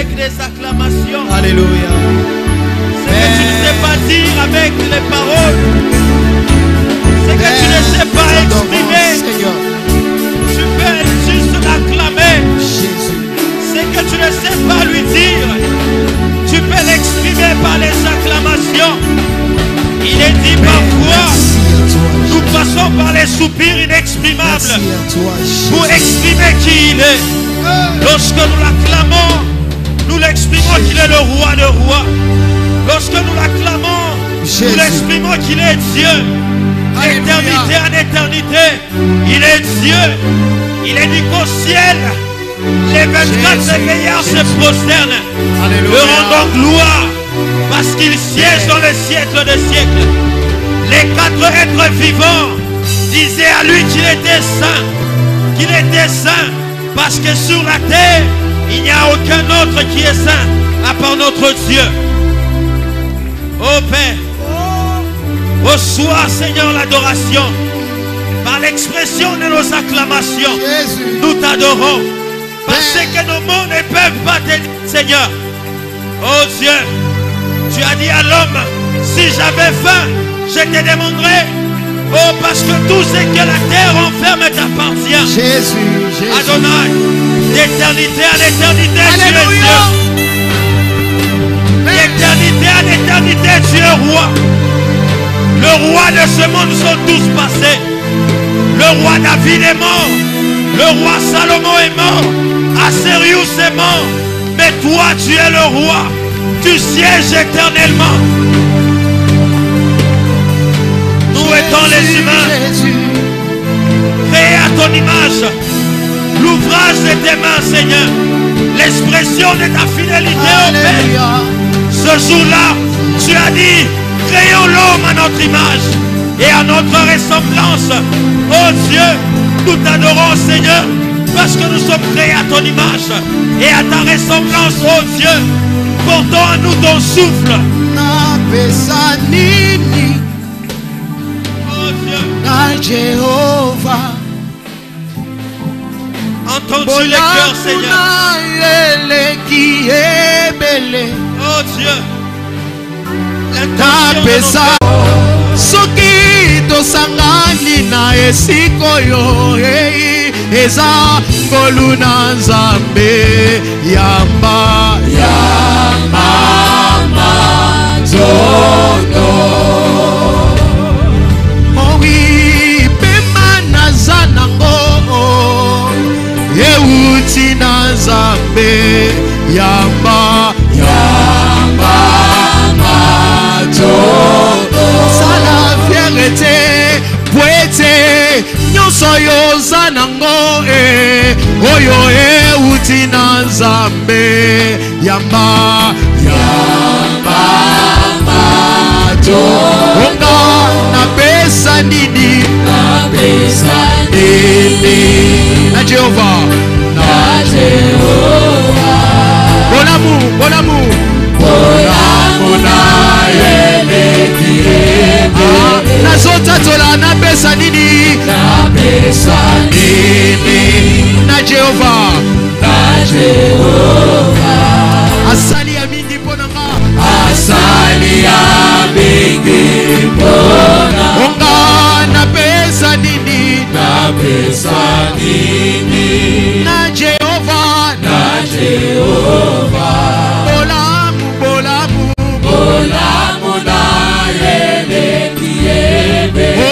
avec des acclamations. Alléluia. Ce que tu ne sais pas dire avec les paroles, ce que tu ne sais pas exprimer, tu peux juste l'acclamer. Ce que tu ne sais pas lui dire, tu peux l'exprimer par les acclamations. Il est dit parfois, nous passons par les soupirs inexprimables pour exprimer qui il est. Lorsque nous l'acclamons, nous l'exprimons qu'il est le roi de rois. Lorsque nous l'acclamons, nous l'exprimons qu'il est Dieu. D'éternité en éternité, il est Dieu. Il est dit qu'au ciel, les 24 veillards se prosternent. Le rendons gloire parce qu'il siège dans le siècle des siècles. Les 4 êtres vivants disaient à lui qu'il était saint. Qu'il était saint parce que sur la terre, il n'y a aucun autre qui est saint à part notre Dieu. Ô Père, reçois Seigneur l'adoration. Par l'expression de nos acclamations, nous t'adorons. Parce que nos mots ne peuvent pas te dire, Seigneur. Oh Dieu, tu as dit à l'homme, si j'avais faim, je te demanderais. Oh, parce que tout ce que la terre renferme t'appartient. Jésus. Adonai, d'éternité en éternité, tu es Dieu. D'éternité en éternité, tu es roi. Le roi de ce monde sont tous passés. Le roi David est mort. Le roi Salomon est mort. Assérius est mort. Mais toi, tu es le roi. Tu sièges éternellement. Nous étant les humains, créés à ton image, l'ouvrage de tes mains, Seigneur, l'expression de ta fidélité au Père. Ce jour-là, tu as dit, créons l'homme à notre image et à notre ressemblance. Oh Dieu, nous t'adorons, Seigneur, parce que nous sommes créés à ton image et à ta ressemblance, oh Dieu. Portons à nous ton souffle. Jéhovah, entends-tu les cœurs, Seigneur? Oh Dieu, l'intention soki tosangani na esiko yo eza koluna nzambe yamba mazondo. Euti na Nzambe yamba mato sala vérité poete nyonso yoza nango oyo euti na Nzambe yamba mato onga na pesa nini na Jéhovah, bon amour, na zota tola na pesa nini na Jéhovah, asali ya mingi ponanga, onga na pesa nini na Jéhovah, bolamu na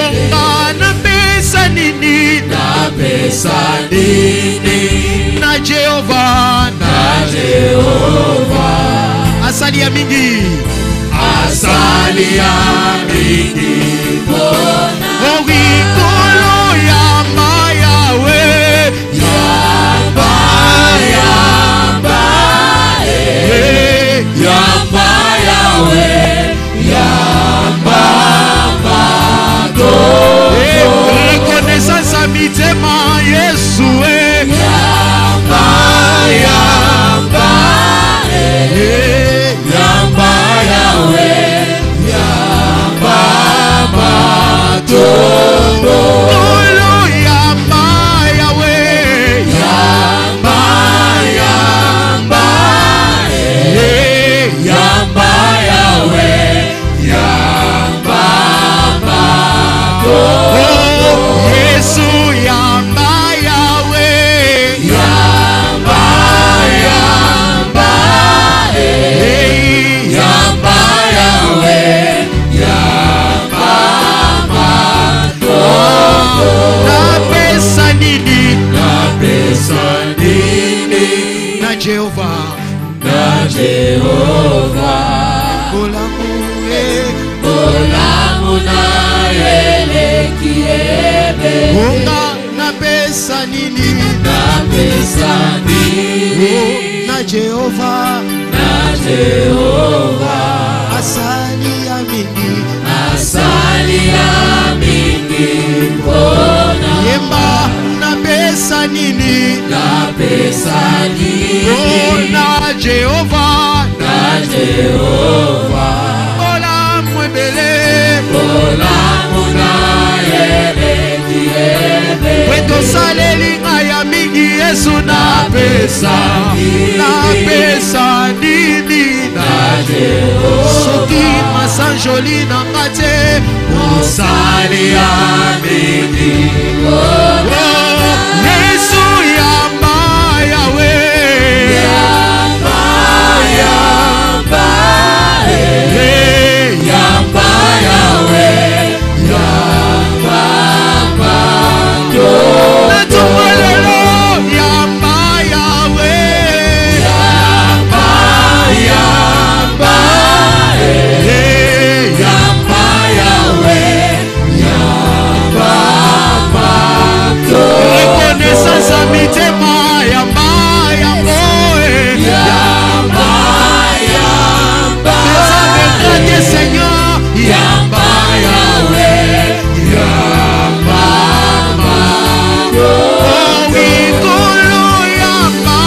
onga na pesa nini na Jéhovah, asali ya mingi reconnaissance à mitema Yesu Jéhovah, na Jéhovah, bolamu na eleki ebe, unga na pesa nini, na Jéhovah, asali ya mingi, bona yemba na pesa nini, oh na Jéhovah, bolamu ebele, bolamu na eleki ebe, weto saleli ya mingi Yesu na pesa nini, na Jéhovah, soki masanjoli na ngate osali ya mingi, Yesu yamba yawe, yamba yawe, yamba natumwelelo yamba yawe, reconnaissance à mitema yamba nous avons grandi Seigneur yamba oh oui kolo yamba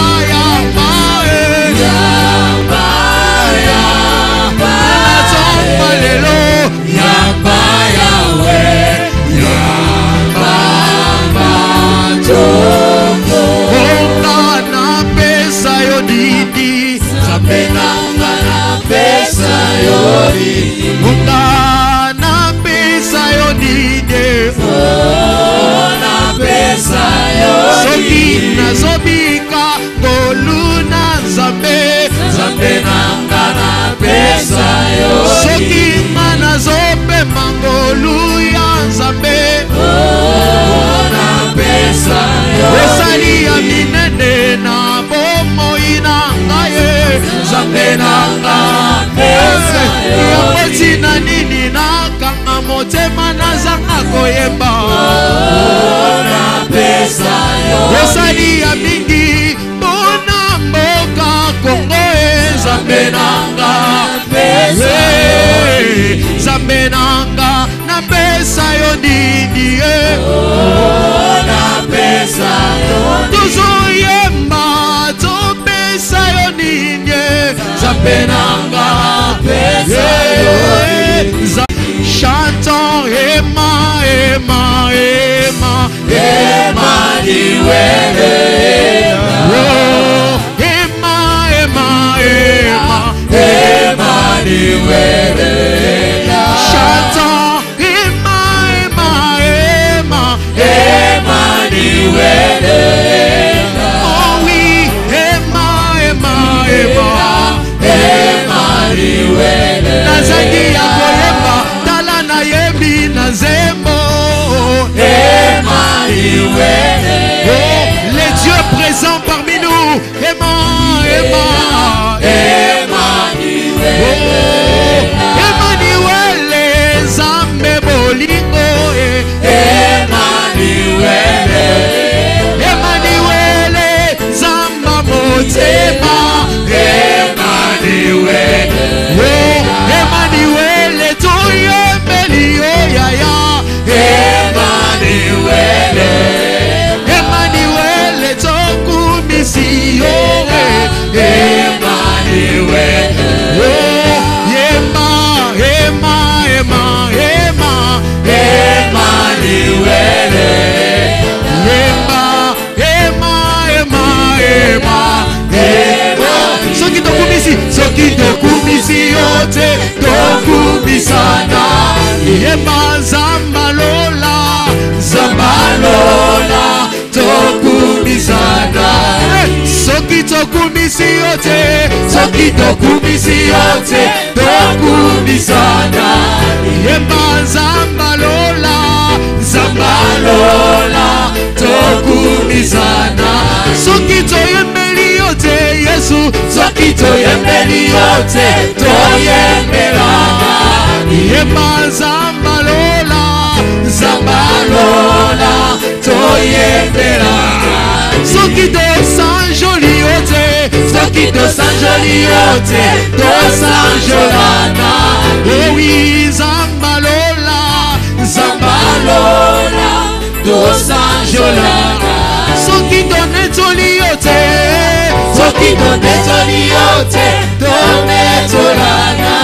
natomba lelo onga na pesa yo didi Nzambe nanga na pesa yo onga na pesa yo didi na pesa yo soki nazobika ngolu na Nzambe nanga na pesa yo soki nga nazopema ngolu ya Nzambe na pesa yo esali ya minene na bomoi na ngai Nzambe nanga pesa yango ntina nini nakanga motema nazanga koyemba na pesa yo osali ya mingi mpona mboka Kongo Nzambe nanga pesa Nzambe nanga na pesa yo nini na pesa yo tozoyemba topesa yo nini Nzambe nanga pesa yo chantons Emmanuel, oh Emmanuel, chantons Emmanuel, oh oui Emmanuel, nazangi ya koyemba tala nayebi na nzembo Emmanuel, oh les dieux présents parmi nous Emmanuel, Emmanuel Nzambe bolingo Emmanuel Nzamba motema Emmanuel toyembeli yo yaya Emmanuel tokumisi yo soki tokumisi yo te tokumisana yeba Zambalola tokumisana soki tokumisi yo te tokumisana yeba Zambalola tokumisana soki toyembeli yo te yote toyembelana Yemba Zambalola Zambalola toyembelana Soki to San Joliote Soki to San Joliote to San Jolana Oh oui Zambalola Zambalola to San Jolana Soki to Netoliote Soki to Netoliote to Netolana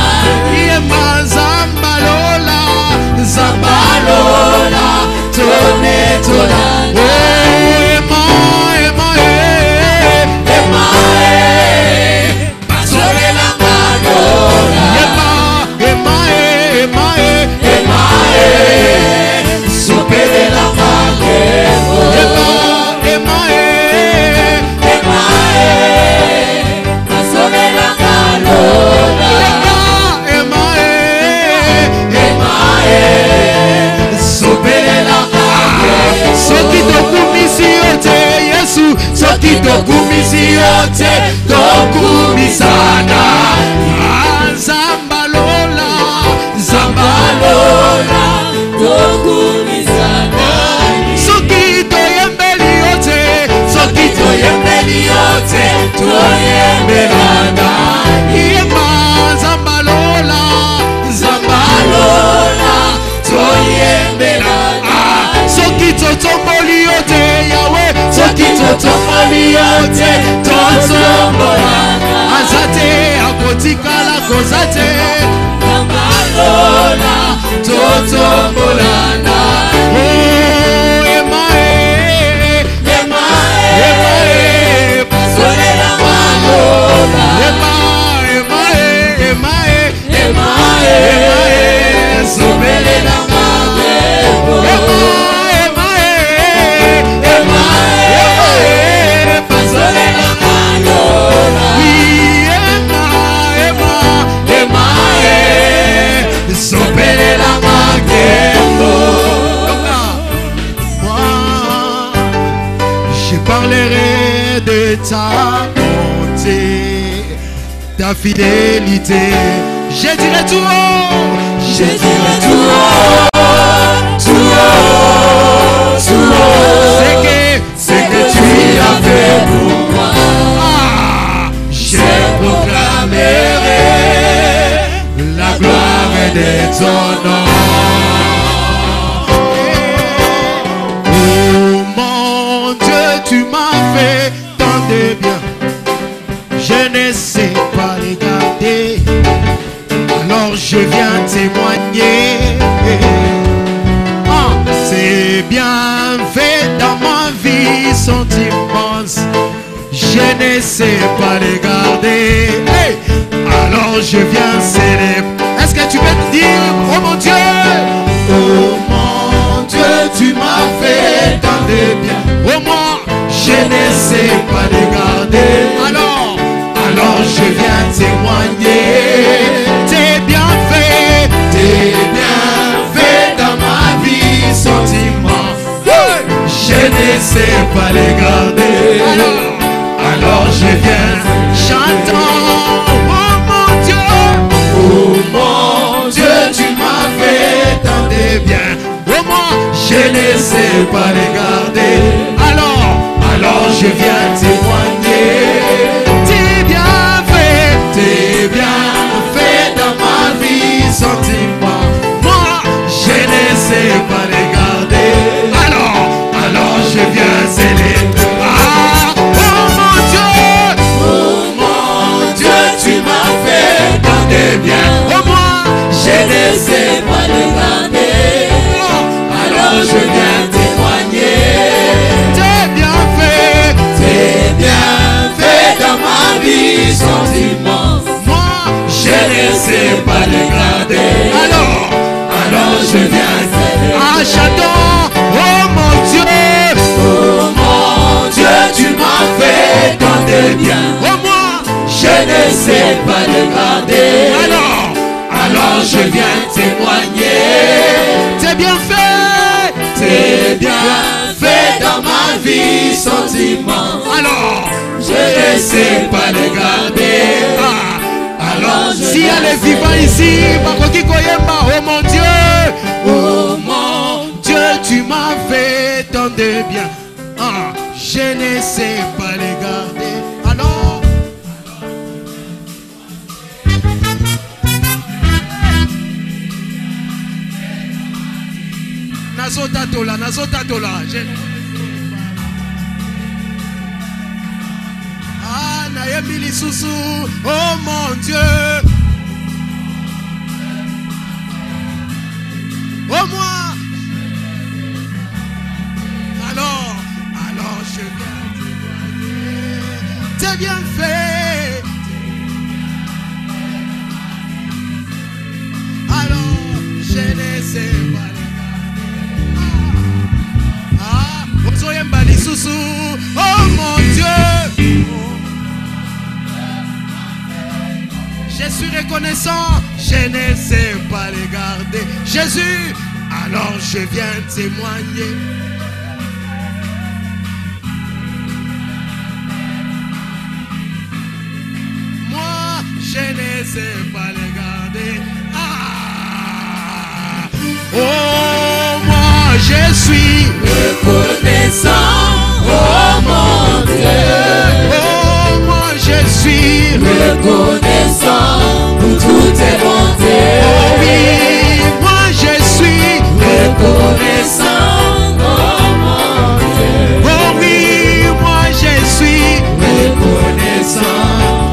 Yemba Zambalola Zambalola to Netolana Soki tokumisi yote tokumisana Zambalola Zambalola tokumisana Soki toyembeli yote Soki toyembeli yote toyembelana Yema Zambalola Zambalola toyembelana Soki totomboli yote Yahweh Soki totomboli yote totombolana Azate akotikala kozate Zambalola totombolana Solela malola Sobelela mabebo Solela malola Sobelela mabebo Je parlerai de ta bonté, ta fidélité. Je dirai tout haut, Je dirai tout haut, tout haut, tout haut c'est que tu as fait pour moi. Je proclamerai la gloire de ton nom. Oh mon Dieu, tu m'as fait tant de bien. Je ne sais pas les garder. Alors je viens témoigner. Ces bienfaits dans ma vie sont immenses. Je ne sais pas les garder. Hey! Alors je viens célébrer. Est-ce que tu peux te dire, oh mon Dieu, Oh mon Dieu, tu m'as fait tant de bien. oh moi, Je ne sais pas les garder. alors je viens témoigner. Tes bienfaits dans ma vie sont immenses. Je ne sais pas les garder. Alors je viens chantant. Oh mon Dieu, tu m'as fait tant de bien. oh moi, Je ne sais pas les garder. alors Je viens témoigner. tes bienfaits Dans ma vie sont immenses. moi, Je ne sais pas les garder. alors je viens célébrer. Oh mon Dieu, tu m'as fait tant de bien. oh moi, Je ne sais pas les garder. Alors je viens témoigner. tes bienfaits Dans ma vie sont immenses. moi, Je ne sais pas les garder. Alors je viens célébrer. chantons. Oh mon Dieu, tu m'as fait tant de bien. oh moi, Je ne sais pas les garder. alors je viens témoigner. tes bienfaits Tes bienfaits dans ma vie sont immenses. alors Je ne sais pas les garder. Alors s'il y a les vivants ici, oh mon Dieu, oh mon Dieu, tu m'as fait tant de bien. Ah, je ne sais pas les garder. Alors, Nazotatola. Ah, Nayemili Soussou, oh mon Dieu. Oh moi. Alors je viens témoigner. C'est bien fait. Alors je ne sais pas les garder. Ah, Ozoyembali Soussou, oh mon Dieu. Je suis reconnaissant, je ne sais pas les garder. Jésus, alors je viens témoigner. Moi, je ne sais pas les garder. Ah, oh, moi, je suis reconnaissant, oh mon Dieu. Oh, moi, je suis reconnaissant pour toutes tes bontés. Oh oui, moi je suis reconnaissant, oh mon Dieu. Oh oui, moi je suis reconnaissant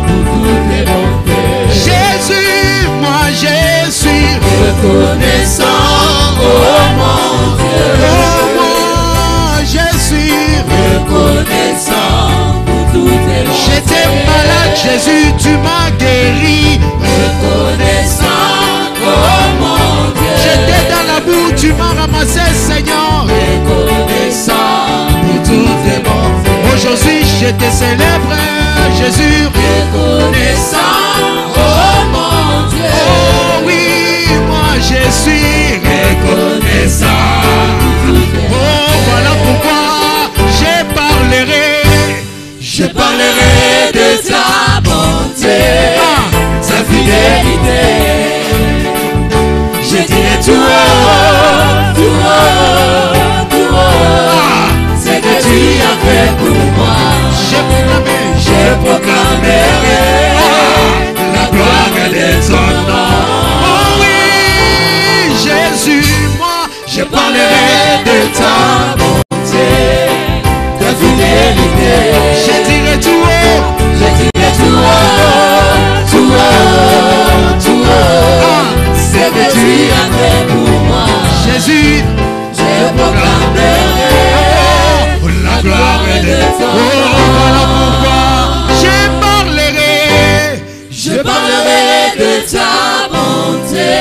pour toutes tes bontés. Jésus, moi je suis reconnaissant, oh mon Dieu. Oh moi je suis reconnaissant pour toutes tes bontés. J'étais malade, Jésus, tu m'as guéri. Reconnaissant, oh mon Dieu. J'étais dans la boue, tu m'as ramassé, Seigneur. Reconnaissant pour toutes tes bontés. Aujourd'hui, je te célèbre, Jésus. Reconnaissant, oh mon Dieu. Oh oui, moi je suis reconnaissant. Oh, voilà pourquoi je parlerai de ta bonté, ta fidélité. Je dirai tout haut, tout haut, tout haut, ce que tu as fait pour moi. Je proclamerai la gloire de ton nom. Oh oui, Jésus, moi Je parlerai de ta bonté, ta fidélité. je dirai tout haut. Je dirai tout haut, tout haut, tout haut, ce que tu as fait pour moi. Jésus, Je proclamerai la gloire de de ton Oh, voilà pourquoi je parlerai de ta bonté,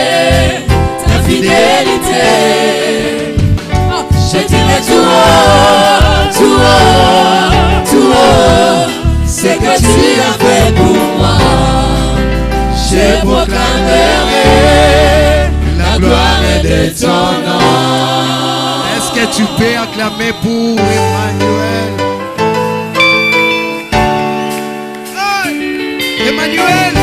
ta fidélité. Je dirai tout haut, tout haut, tout haut, ce que tu as fait pour moi. Je proclamerai la gloire de ton nom. Est-ce que tu peux acclamer pour Emmanuel? Hey, Emmanuel!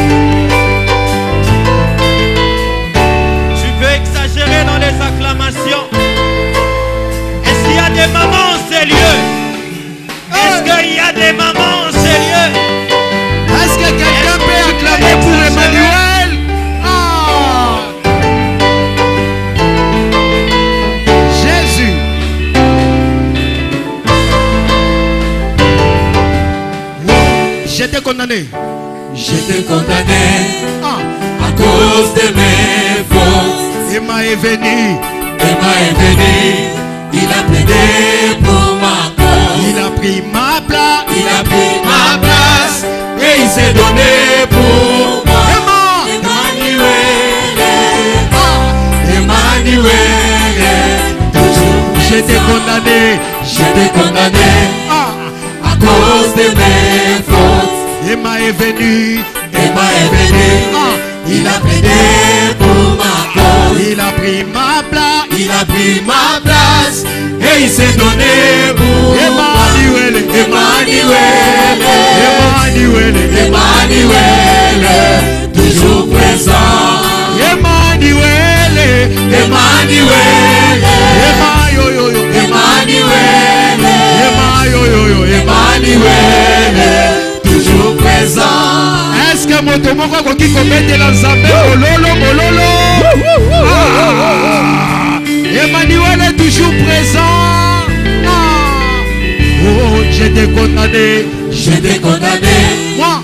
Tu peux exagérer dans les acclamations. Est-ce qu'il y a des mamans en ces lieux? Est-ce qu'il y a des mamans en ces lieux? Est-ce que quelqu'un peut acclamer pour Emmanuel? Ah! Jésus! J'étais condamné. J'étais condamné Ah! à cause de mes fautes. Emma est venu. Emma est venu, il a plaidé pour ma cause. Il a pris ma place. Il a pris ma place et il s'est donné pour moi. Emma! Emmanuel, Ah! Emmanuel, toujours J'étais condamné. J'étais condamné Ah! à cause de mes fautes. Emma est venu. Emma est venu, Ah! il a plaidé pour ma cause. Il a pris ma place. Il a pris ma place et il s'est donné pour Emmanuel. Emmanuel, Emmanuel. Emmanuel, toujours bakoki kometela nzambe mololo mololo. Emmanuel est toujours présent. Oh, j'étais condamné. J'étais condamné. Moi,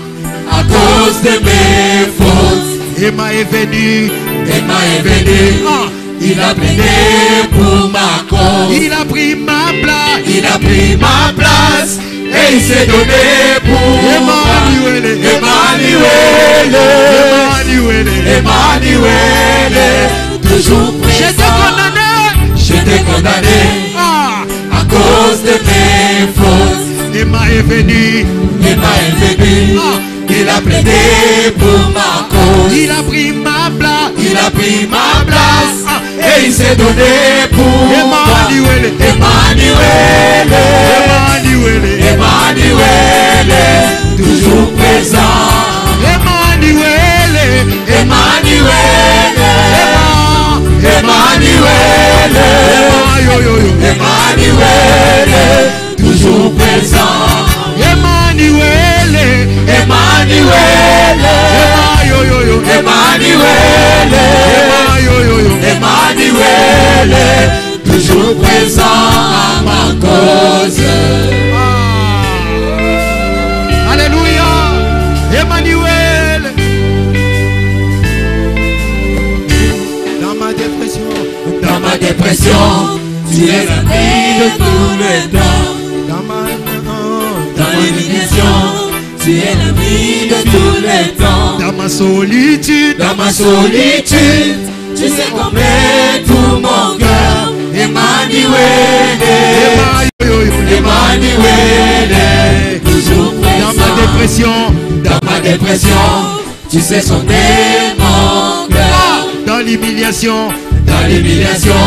à cause de mes fautes. Emma est venu. Emma est venu. Il a plaidé pour ma cause. Il a pris ma place. Il a pris ma place. Et il s'est donné pour Emmanuel. Emmanuel. Emmanuel. Emmanuel. Toujours présent. J'étais condamné. J'étais condamné. À cause de mes fautes. Emma est venu. Emma est venu. Il a plaidé pour ma cause. Il a pris ma place. Il a pris ma place. Et il s'est donné pour Emmanuel. Emmanuel. Emmanuel. Toujours présent. Emmanuel. Emmanuel. Emmanuel. Emmanuel. Toujours présent. Emmanuel. Emmanuel. Emmanuel. Emmanuel. Toujours présent à ma cause. Alléluia. Emmanuel. Dans ma dépression. Dans ma dépression, tu es l'ami de tous les temps. Dans l'illusion, tu es l'ami de tous les temps. Dans ma solitude. Dans ma solitude, tu sais combien tout mon cœur. Emmanuel. Emmanuel. Toujours présent. Dans ma dépression. Dans ma dépression, tu sais sonner mon cœur. Dans l'humiliation. Dans l'humiliation,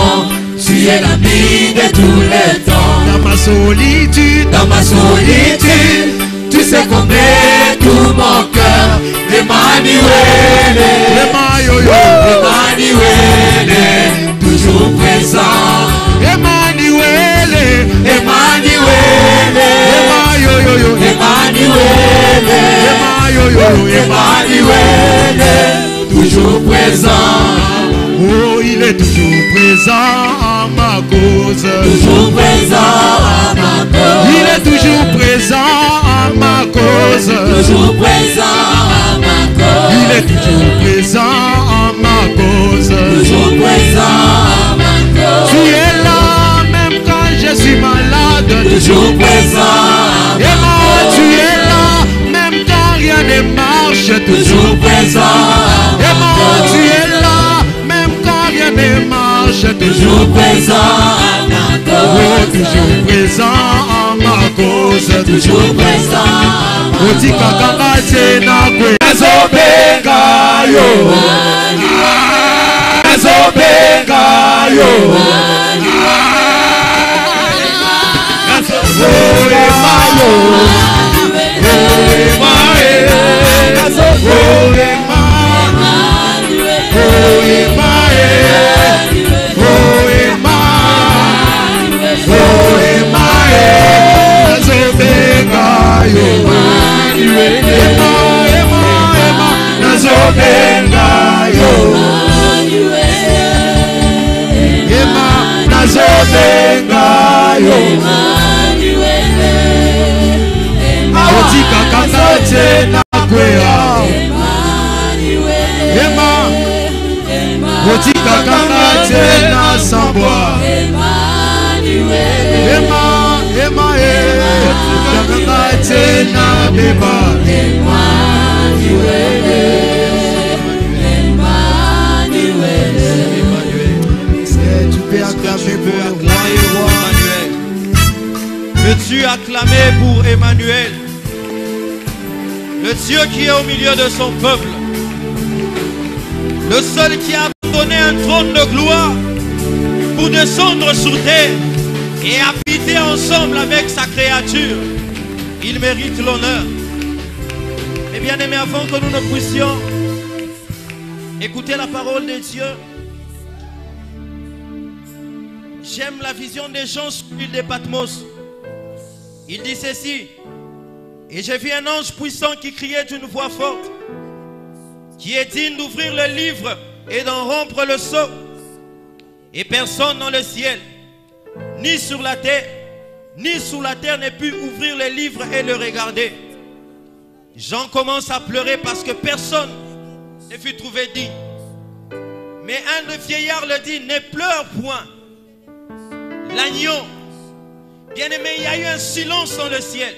tu es l'ami de tous les temps. Dans ma solitude. Dans ma solitude, tu sais combien tout mon cœur. Emmanuel. Emmanuel. Toujours présent. Emmanuel. Emmanuel. Emmanuel. Emmanuel. Toujours présent. Oh, il est toujours présent à ma cause. Toujours présent à ma cause. Il est toujours présent à ma cause. Toujours présent à ma cause. Il est toujours présent à ma cause. Toujours présent à ma cause. Tu es là même quand je suis malade. Toujours présent. Et moi, tu es là même quand rien ne marche. Toujours présent. Et moi, tu es là même quand rien ne marche. Toujours présent à ma cause. Oh, toujours présent à ma cause. Toujours présent à ma cause. Otika kanga tena kwe. Nazobenga yo. Nazobenga yo. Nazobenga yo. Veux-tu acclamer pour Emmanuel, le Dieu qui est au milieu de son peuple, le seul qui a donné un trône de gloire pour descendre sur terre et habiter ensemble avec sa créature. Il mérite l'honneur. Et bien aimés, avant que nous ne puissions écouter la parole de Dieu, j'aime la vision des gens sur l'île de Patmos. Il dit ceci: et j'ai vu un ange puissant qui criait d'une voix forte: qui est digne d'ouvrir le livre et d'en rompre le sceau. Et personne dans le ciel, ni sur la terre, ni sous la terre n'a pu ouvrir le livre et le regarder. Jean commence à pleurer parce que personne ne fut trouvé digne. Mais un des vieillards le dit, ne pleure point. L'agneau. Bien-aimé, il y a eu un silence dans le ciel.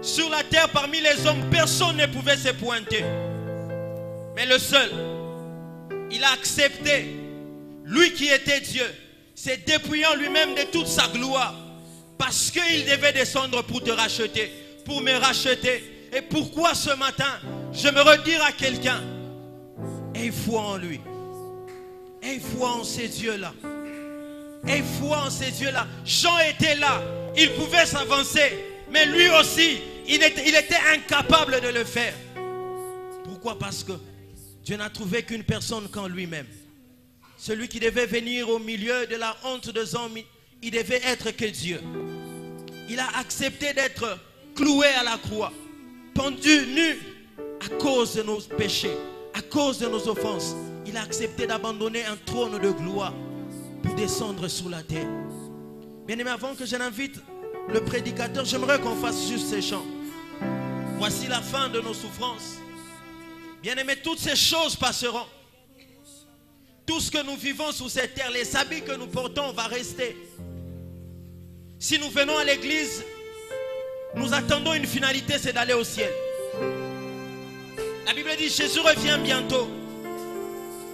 Sur la terre, parmi les hommes, personne ne pouvait se pointer. Mais le seul, il a accepté, lui qui était Dieu, s'est dépouillant lui-même de toute sa gloire. Parce qu'il devait descendre pour te racheter, pour me racheter. Et pourquoi ce matin, je me redire à quelqu'un, aie foi en lui. Aie foi en ces dieux-là. Aie foi en ces dieux-là. Jean était là, il pouvait s'avancer, mais lui aussi, il était incapable de le faire. Pourquoi? Parce que Dieu n'a trouvé qu'une personne qu'en lui-même. Celui qui devait venir au milieu de la honte des hommes, il devait être que Dieu. Il a accepté d'être cloué à la croix, pendu nu à cause de nos péchés, à cause de nos offenses. Il a accepté d'abandonner un trône de gloire pour descendre sur la terre. Bien aimé, avant que je n'invite le prédicateur, j'aimerais qu'on fasse juste ces chants. Voici la fin de nos souffrances. Bien aimé, toutes ces choses passeront. Tout ce que nous vivons sur cette terre, les habits que nous portons va rester. Si nous venons à l'église, nous attendons une finalité, c'est d'aller au ciel. La Bible dit Jésus revient bientôt.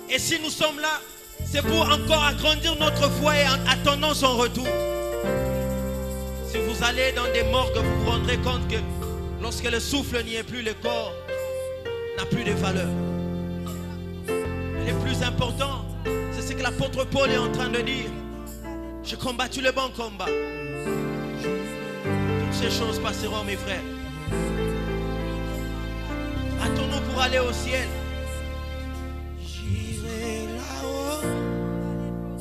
Et si nous sommes là, c'est pour encore agrandir notre foi et en attendant son retour. Si vous allez dans des morgues, vous vous rendrez compte que lorsque le souffle n'y est plus, le corps n'a plus de valeur. Et le plus important, c'est ce que l'apôtre Paul est en train de dire. J'ai combattu le bon combat. Toutes ces choses passeront, mes frères. Attendons pour aller au ciel. J'irai là-haut,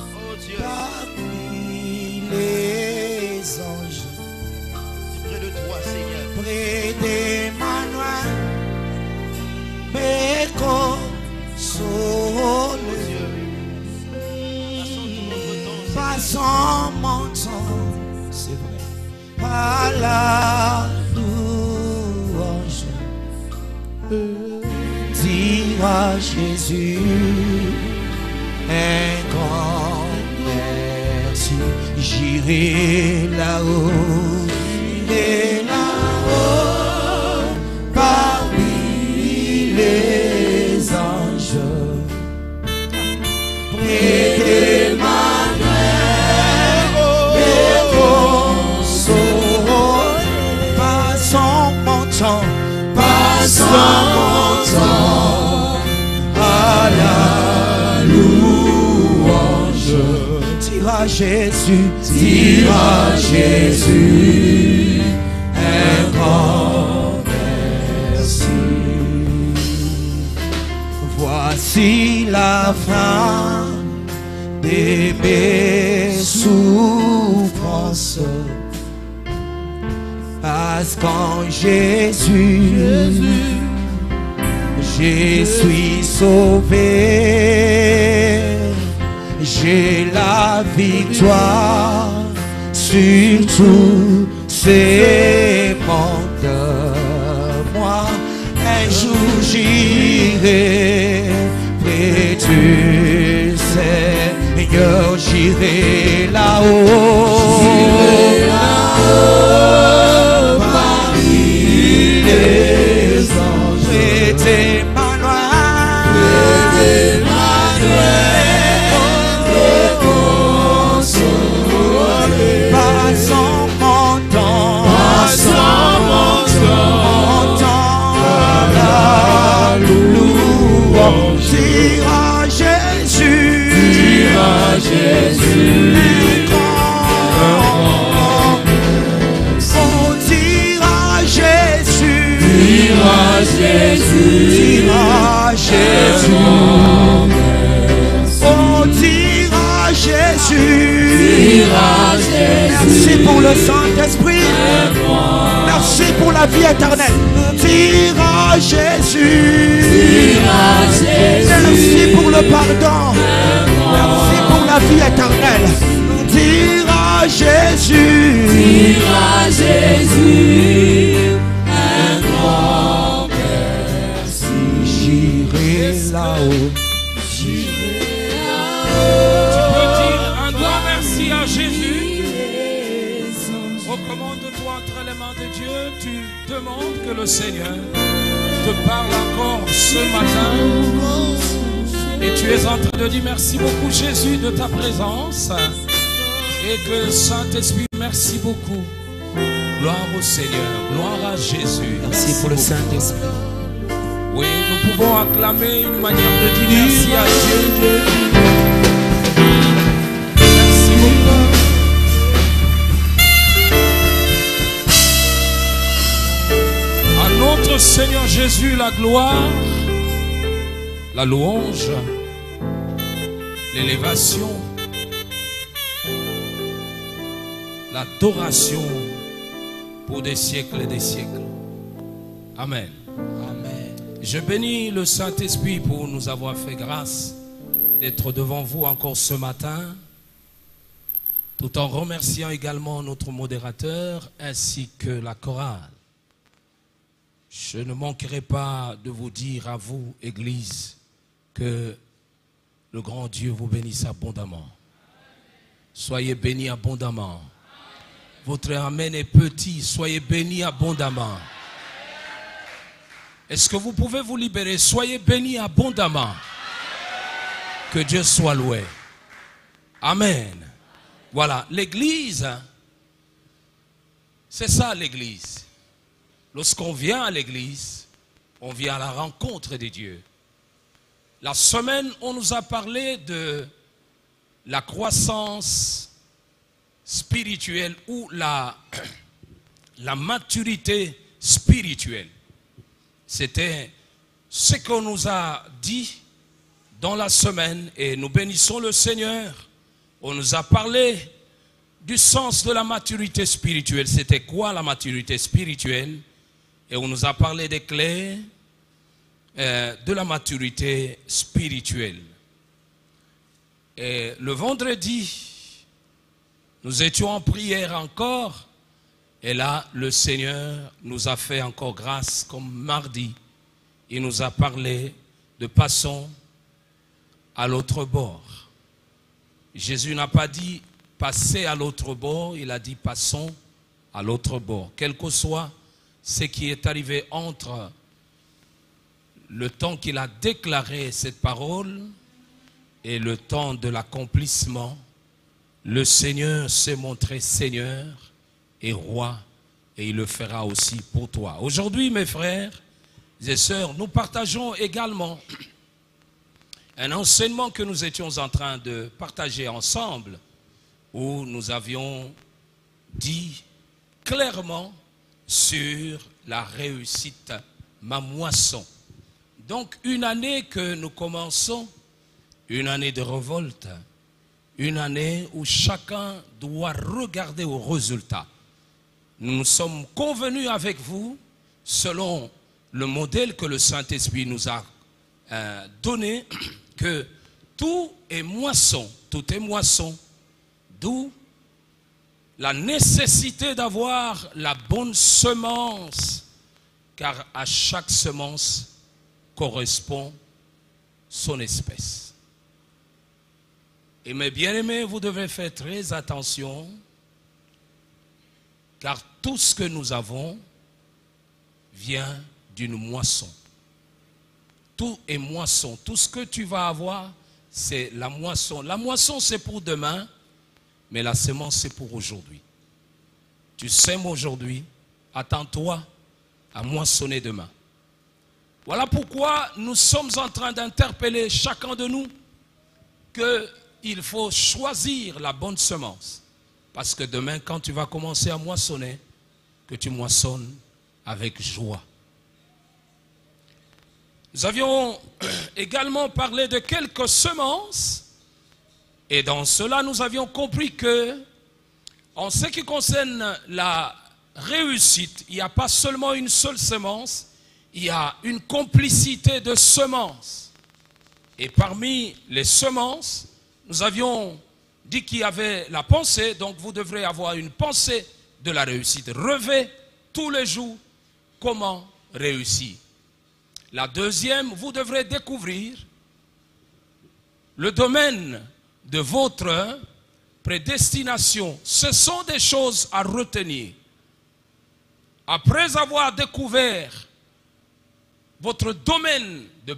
Oh Dieu, parmi les anges, près de toi, Seigneur. près d'Emmanuel, me console. Passons mon temps, c'est vrai, à la louange. Dire à Jésus un grand merci. J'irai là-haut, j'irai là-haut, parmi les anges, près d'Emmanuel, me console. Passons mon temps, passons mon temps à la louange. Dire à Jésus un grand merci. Voici la fin de mes souffrances. Parce qu'en Jésus, je suis sauvé. J'ai la victoire sur tous ces mondes. Moi, un jour j'irai près du Seigneur, j'irai là-haut. J'irai là-haut, parmi les anges, près d'Emmanuel, passons mon temps, à la louange. Dire à Jésus, un grand Merci pour le Saint-Esprit. Merci pour la vie éternelle. Dira Jésus. Merci pour le pardon. Merci pour la vie éternelle. Dira Jésus. Dira Jésus. Un grand merci. J'irai là-haut. À Jésus, recommande-toi entre les mains de Dieu. Tu demandes que le Seigneur te parle encore ce matin. Et tu es en train de dire merci beaucoup Jésus de ta présence. Et que Saint-Esprit, merci beaucoup. Gloire au Seigneur, gloire à Jésus. Merci pour le Saint-Esprit. Oui, nous pouvons acclamer une manière de dire merci à Dieu. Notre Seigneur Jésus, la gloire, la louange, l'élévation, l'adoration pour des siècles et des siècles. Amen. Amen. Je bénis le Saint-Esprit pour nous avoir fait grâce d'être devant vous encore ce matin, tout en remerciant également notre modérateur ainsi que la chorale. Je ne manquerai pas de vous dire à vous, Église, que le grand Dieu vous bénisse abondamment. Soyez bénis abondamment. Votre amen est petit, soyez bénis abondamment. Est-ce que vous pouvez vous libérer? Soyez bénis abondamment. Que Dieu soit loué. Amen. Voilà, l'Église, c'est ça l'Église. Lorsqu'on vient à l'église, on vient à la rencontre de Dieu. La semaine, on nous a parlé de la croissance spirituelle ou la maturité spirituelle. C'était ce qu'on nous a dit dans la semaine et nous bénissons le Seigneur. On nous a parlé du sens de la maturité spirituelle. C'était quoi la maturité spirituelle? Et on nous a parlé des clés de la maturité spirituelle. Et le vendredi, nous étions en prière encore. Et là, le Seigneur nous a fait encore grâce comme mardi. Il nous a parlé de passons à l'autre bord. Jésus n'a pas dit passer à l'autre bord, il a dit passons à l'autre bord. Quel que soit ce qui est arrivé entre le temps qu'il a déclaré cette parole et le temps de l'accomplissement, le Seigneur s'est montré Seigneur et Roi, et il le fera aussi pour toi. Aujourd'hui, mes frères et sœurs, nous partageons également un enseignement que nous étions en train de partager ensemble, où nous avions dit clairement sur la réussite, ma moisson. Donc une année que nous commençons, une année de révolte, une année où chacun doit regarder au résultat. Nous sommes convenus avec vous, selon le modèle que le Saint-Esprit nous a donné, que tout est moisson, d'où la nécessité d'avoir la bonne semence, car à chaque semence correspond son espèce. Et mes bien-aimés, vous devez faire très attention, car tout ce que nous avons vient d'une moisson. Tout est moisson. Tout ce que tu vas avoir, c'est la moisson. La moisson, c'est pour demain, mais la semence, c'est pour aujourd'hui. Tu sèmes aujourd'hui, attends-toi à moissonner demain. Voilà pourquoi nous sommes en train d'interpeller chacun de nous qu'il faut choisir la bonne semence. Parce que demain, quand tu vas commencer à moissonner, que tu moissonnes avec joie. Nous avions également parlé de quelques semences. Et dans cela, nous avions compris que En ce qui concerne la réussite, il n'y a pas seulement une seule semence, il y a une complicité de semences. Et parmi les semences, nous avions dit qu'il y avait la pensée, donc vous devrez avoir une pensée de la réussite. Rêvez tous les jours comment réussir. La deuxième, vous devrez découvrir le domaine de votre prédestination. Ce sont des choses à retenir. Après avoir découvert votre domaine de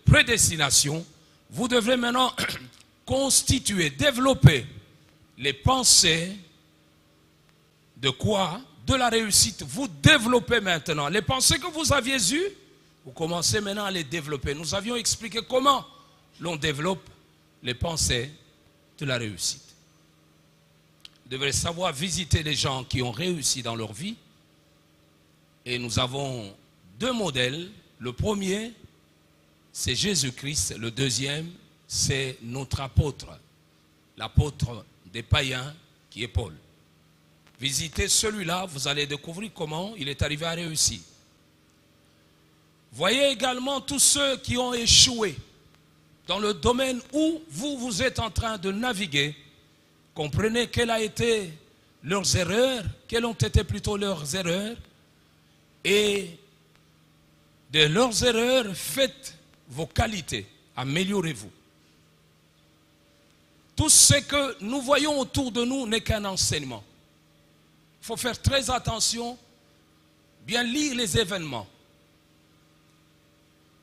prédestination, vous devrez maintenant constituer, développer les pensées de quoi? De la réussite. Vous développez maintenant. Les pensées que vous aviez eues, vous commencez maintenant à les développer. Nous avions expliqué comment l'on développe les pensées de la réussite. Vous devrez savoir visiter les gens qui ont réussi dans leur vie. Et nous avons deux modèles. Le premier, c'est Jésus-Christ. Le deuxième, c'est notre apôtre. L'apôtre des païens qui est Paul. Visitez celui-là, vous allez découvrir comment il est arrivé à réussir. Voyez également tous ceux qui ont échoué dans le domaine où vous êtes en train de naviguer. Comprenez quelles ont été leurs erreurs, quelles ont été plutôt leurs erreurs. Et de leurs erreurs, faites vos qualités, améliorez-vous. Tout ce que nous voyons autour de nous n'est qu'un enseignement. Il faut faire très attention, bien lire les événements.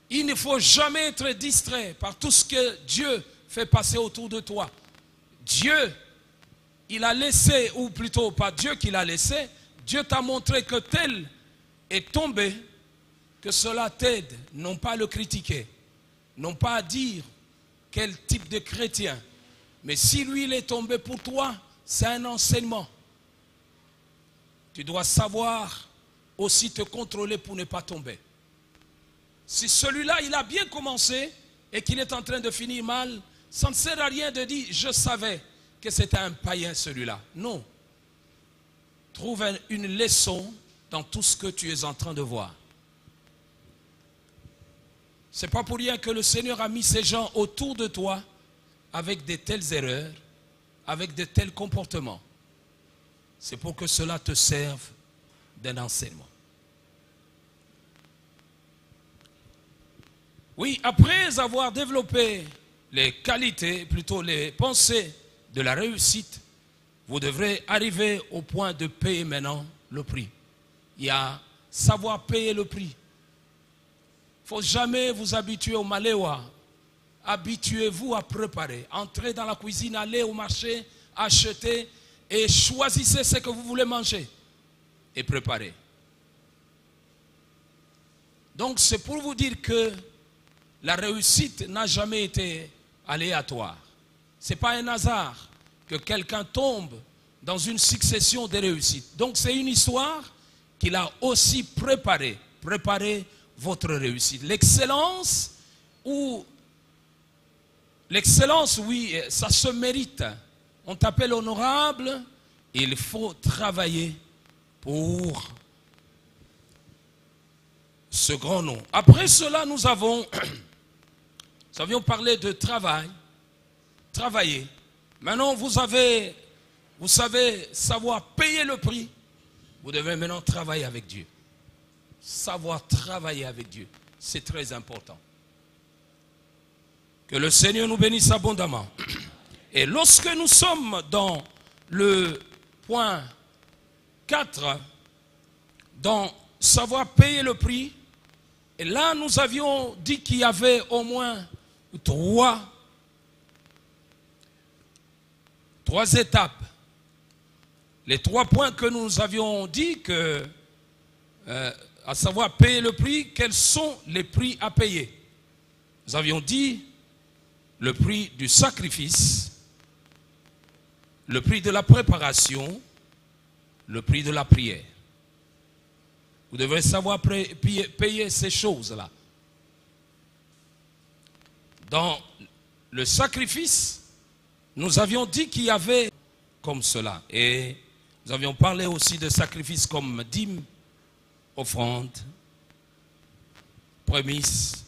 Il ne faut jamais être distrait par tout ce que Dieu fait passer autour de toi. Dieu, il a laissé, ou plutôt pas Dieu qui l'a laissé, Dieu t'a montré que tel est tombé, que cela t'aide, non pas à le critiquer, non pas à dire quel type de chrétien. Mais si lui il est tombé pour toi, c'est un enseignement. Tu dois savoir aussi te contrôler pour ne pas tomber. Si celui-là, il a bien commencé et qu'il est en train de finir mal, ça ne sert à rien de dire « je savais que c'était un païen celui-là ». Non. Trouve une leçon dans tout ce que tu es en train de voir. Ce n'est pas pour rien que le Seigneur a mis ces gens autour de toi avec de telles erreurs, avec de tels comportements. C'est pour que cela te serve d'un enseignement. Oui, après avoir développé les qualités, plutôt les pensées de la réussite, vous devrez arriver au point de payer maintenant le prix. Il y a savoir payer le prix. Il ne faut jamais vous habituer au maléwa. Habituez-vous à préparer. Entrez dans la cuisine, allez au marché, achetez et choisissez ce que vous voulez manger et préparez. Donc c'est pour vous dire que la réussite n'a jamais été aléatoire. Ce n'est pas un hasard que quelqu'un tombe dans une succession de réussites. Donc c'est une histoire qu'il a aussi préparée. Préparez votre réussite. L'excellence, oui, ça se mérite. On t'appelle honorable, il faut travailler pour ce grand nom. Après cela, nous avions parlé de travail, travailler. Maintenant, vous savez savoir payer le prix. Vous devez maintenant travailler avec Dieu. Savoir travailler avec Dieu, c'est très important. Que le Seigneur nous bénisse abondamment. Et lorsque nous sommes dans le point 4, dans savoir payer le prix, et là nous avions dit qu'il y avait au moins trois étapes. Les 3 points que nous avions dit que, à savoir payer le prix, quels sont les prix à payer? Nous avions dit le prix du sacrifice, le prix de la préparation, le prix de la prière. Vous devez savoir payer ces choses-là. Dans le sacrifice, nous avions dit qu'il y avait comme cela. Et nous avions parlé aussi de sacrifices comme dîmes, offrandes, prémices,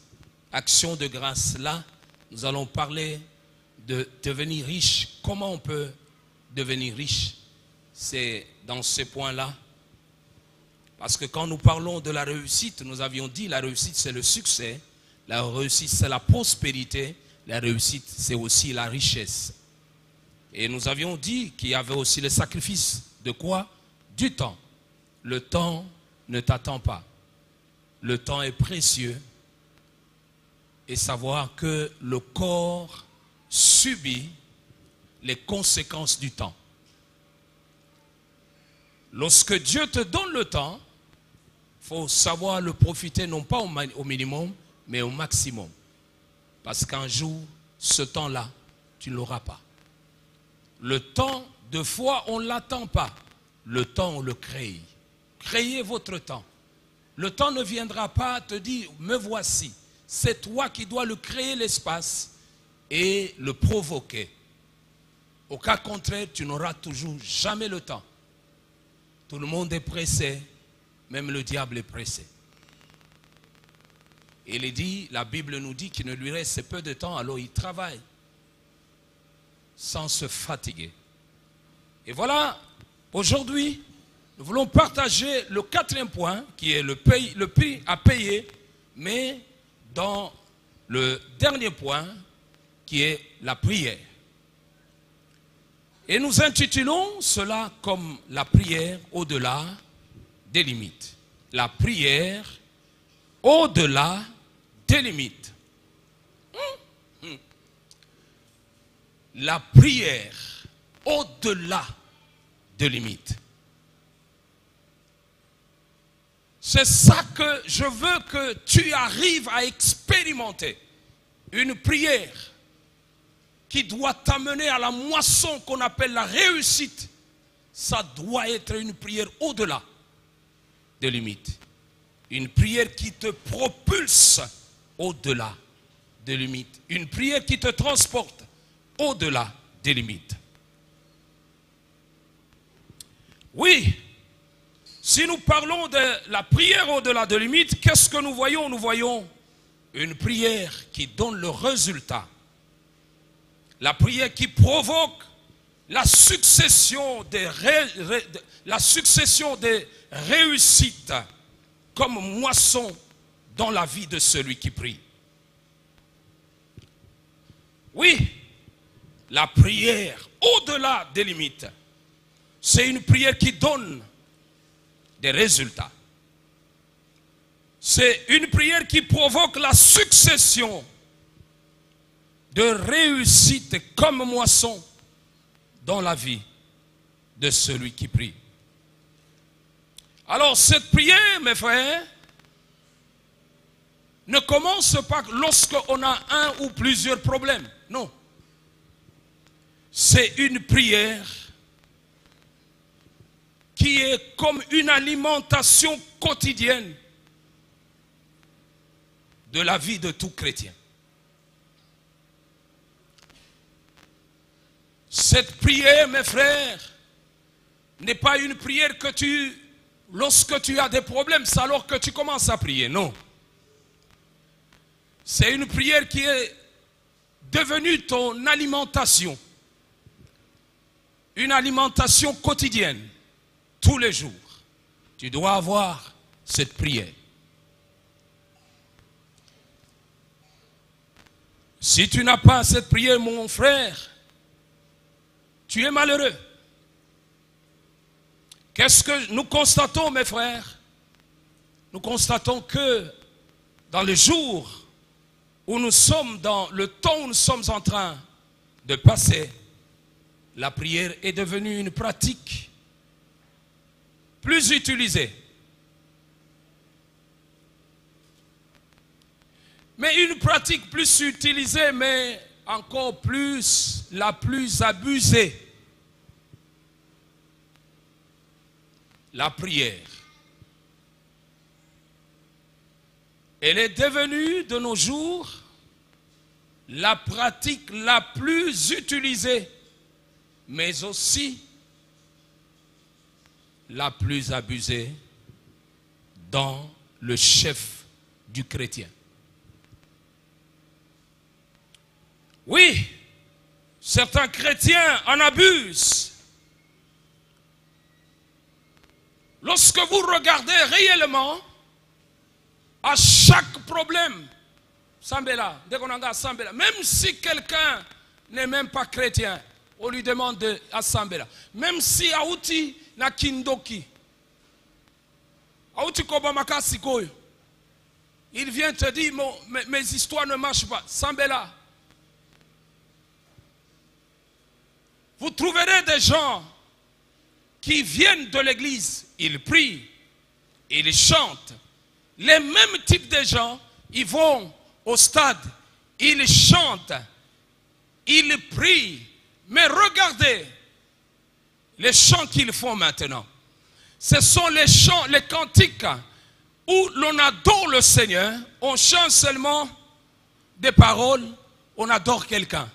actions de grâce. Là, nous allons parler de devenir riche. Comment on peut devenir riche? C'est dans ce point-là. Parce que quand nous parlons de la réussite, nous avions dit la réussite c'est le succès, la réussite c'est la prospérité, la réussite c'est aussi la richesse. Et nous avions dit qu'il y avait aussi le sacrifice de quoi? Du temps. Le temps ne t'attend pas. Le temps est précieux. Et savoir que le corps subit les conséquences du temps. Lorsque Dieu te donne le temps, il faut savoir le profiter non pas au minimum, mais au maximum. Parce qu'un jour, ce temps-là, tu ne l'auras pas. Le temps, deux fois, on ne l'attend pas. Le temps, on le crée. Créez votre temps. Le temps ne viendra pas te dire, me voici. C'est toi qui dois le créer l'espace et le provoquer. Au cas contraire, tu n'auras toujours jamais le temps. Tout le monde est pressé, même le diable est pressé. Il est dit, la Bible nous dit qu'il ne lui reste peu de temps, alors il travaille sans se fatiguer. Et voilà, aujourd'hui, nous voulons partager le quatrième point, qui est le prix à payer, mais dans le dernier point, qui est la prière. Et nous intitulons cela comme la prière au-delà des limites. La prière au-delà des limites. La prière au-delà des limites. C'est ça que je veux que tu arrives à expérimenter. Une prière qui doit t'amener à la moisson qu'on appelle la réussite. Ça doit être une prière au-delà des limites. Une prière qui te propulse au-delà des limites. Une prière qui te transporte au-delà des limites. Oui, si nous parlons de la prière au-delà des limites, qu'est-ce que nous voyons? Nous voyons une prière qui donne le résultat. La prière qui provoque la succession des réussites comme moisson dans la vie de celui qui prie. Oui, la prière au-delà des limites, c'est une prière qui donne des résultats. C'est une prière qui provoque la succession de réussite comme moisson dans la vie de celui qui prie. Alors cette prière, mes frères, ne commence pas lorsqu'on a un ou plusieurs problèmes. Non. C'est une prière qui est comme une alimentation quotidienne de la vie de tout chrétien. Cette prière, mes frères, n'est pas une prière que lorsque tu as des problèmes, c'est alors que tu commences à prier. Non. C'est une prière qui est devenue ton alimentation. Une alimentation quotidienne, tous les jours. Tu dois avoir cette prière. Si tu n'as pas cette prière, mon frère, tu es malheureux. Qu'est-ce que nous constatons, mes frères? Nous constatons que dans les jours où nous sommes, dans le temps où nous sommes en train de passer, la prière est devenue une pratique plus utilisée. Mais une pratique plus utilisée, mais encore plus, la plus abusée. La prière. Elle est devenue de nos jours la pratique la plus utilisée mais aussi la plus abusée dans le chef du chrétien. Oui, certains chrétiens en abusent. Lorsque vous regardez réellement, à chaque problème, Sambela, même si quelqu'un n'est même pas chrétien, on lui demande à Sambela. Même si Aouti na Kindoki, Aouti Kobamaka Sikoyo, il vient te dire, mes histoires ne marchent pas. Sambela. Vous trouverez des gens qui viennent de l'église, ils prient, ils chantent. Les mêmes types de gens, ils vont au stade, ils chantent, ils prient. Mais regardez les chants qu'ils font maintenant. Ce sont les chants, les cantiques où l'on adore le Seigneur. On chante seulement des paroles, on adore quelqu'un.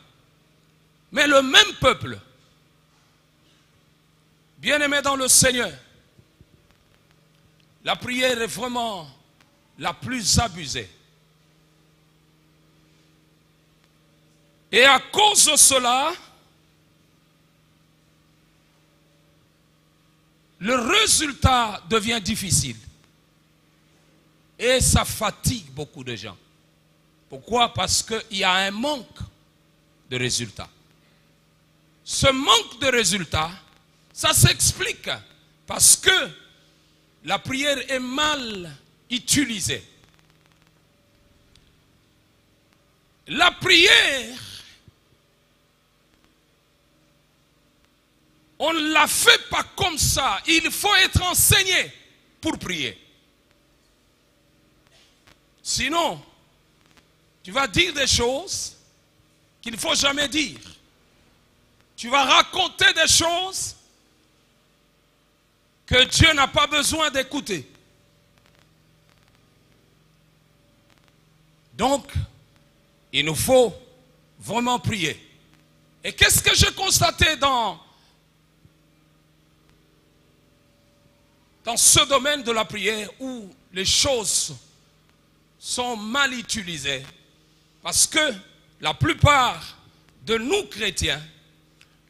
Mais le même peuple, bien-aimé dans le Seigneur, la prière est vraiment la plus abusée. Et à cause de cela, le résultat devient difficile. Et ça fatigue beaucoup de gens. Pourquoi? Parce qu'il y a un manque de résultats. Ce manque de résultats, ça s'explique parce que la prière est mal utilisée. La prière, on ne la fait pas comme ça. Il faut être enseigné pour prier. Sinon, tu vas dire des choses qu'il ne faut jamais dire. Tu vas raconter des choses que Dieu n'a pas besoin d'écouter. Donc, il nous faut vraiment prier. Et qu'est-ce que j'ai constaté dans ce domaine de la prière où les choses sont mal utilisées? Parce que la plupart de nous chrétiens,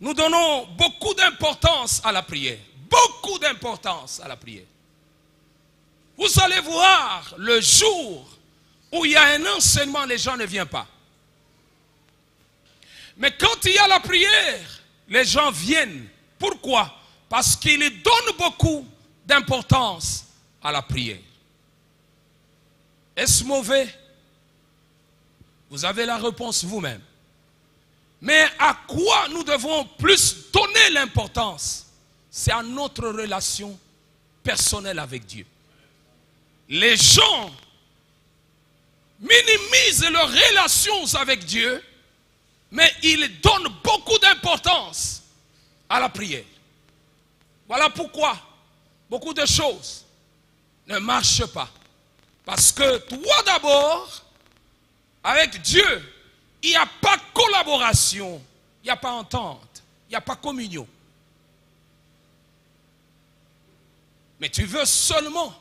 nous donnons beaucoup d'importance à la prière. Beaucoup d'importance à la prière. Vous allez voir le jour où il y a un enseignement, les gens ne viennent pas. Mais quand il y a la prière, les gens viennent. Pourquoi? Parce qu'ils donnent beaucoup d'importance à la prière. Est-ce mauvais? Vous avez la réponse vous-même. Mais à quoi nous devons plus donner l'importance? C'est à notre relation personnelle avec Dieu. Les gens minimisent leurs relations avec Dieu, mais ils donnent beaucoup d'importance à la prière. Voilà pourquoi beaucoup de choses ne marchent pas. Parce que toi d'abord, avec Dieu, il n'y a pas collaboration, il n'y a pas entente, il n'y a pas communion. Mais tu veux seulement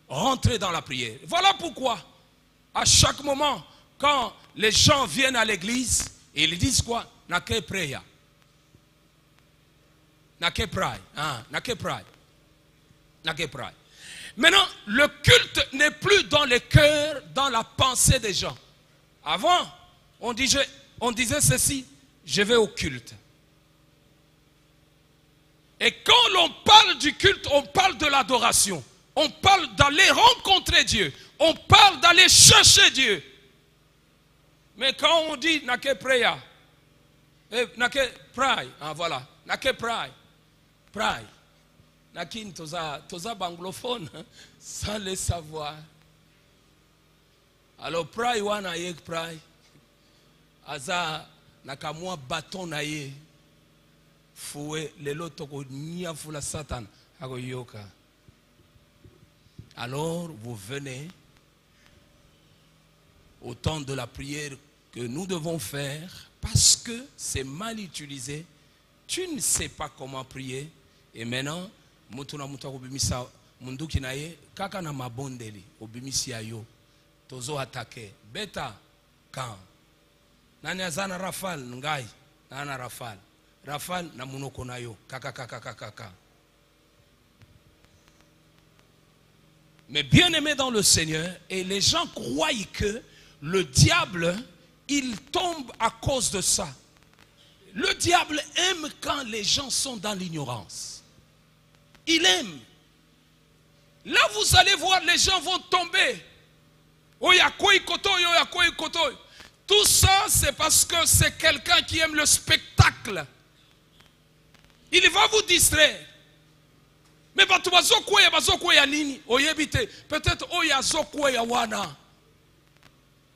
rentrer dans la prière. Voilà pourquoi, à chaque moment, quand les gens viennent à l'église, ils disent quoi? Nake preya. Nake pray. Nake pray. Nake pray. Maintenant, le culte n'est plus dans les cœurs, dans la pensée des gens. Avant, on disait ceci, je vais au culte. Et quand l'on parle du culte, on parle de l'adoration. On parle d'aller rencontrer Dieu. On parle d'aller chercher Dieu. Mais quand on dit nake preya, nake pray, voilà, nake pray, pray. Nakin toza banglophone, sans le savoir. Alors pray wana yek pray. Aza nakamwa bâton na ye. Foué lelo toko nia fula satan ako yoka. Alors vous venez au temps de la prière que nous devons faire parce que c'est mal utilisé tu ne sais pas comment prier. Et maintenant, mutuna muta obimisa munduki naye kaka na mabondeli obimisi ayo tozo attaquer beta kan nani azana rafal ngai nana rafal na munoko nayo kaka. Mais bien aimé dans le Seigneur, et les gens croient que le diable, il tombe à cause de ça. Le diable aime quand les gens sont dans l'ignorance. Il aime. Là, vous allez voir, les gens vont tomber. Tout ça, c'est parce que c'est quelqu'un qui aime le spectacle. Il va vous distraire. Mais peut-être oya zokwe ya wana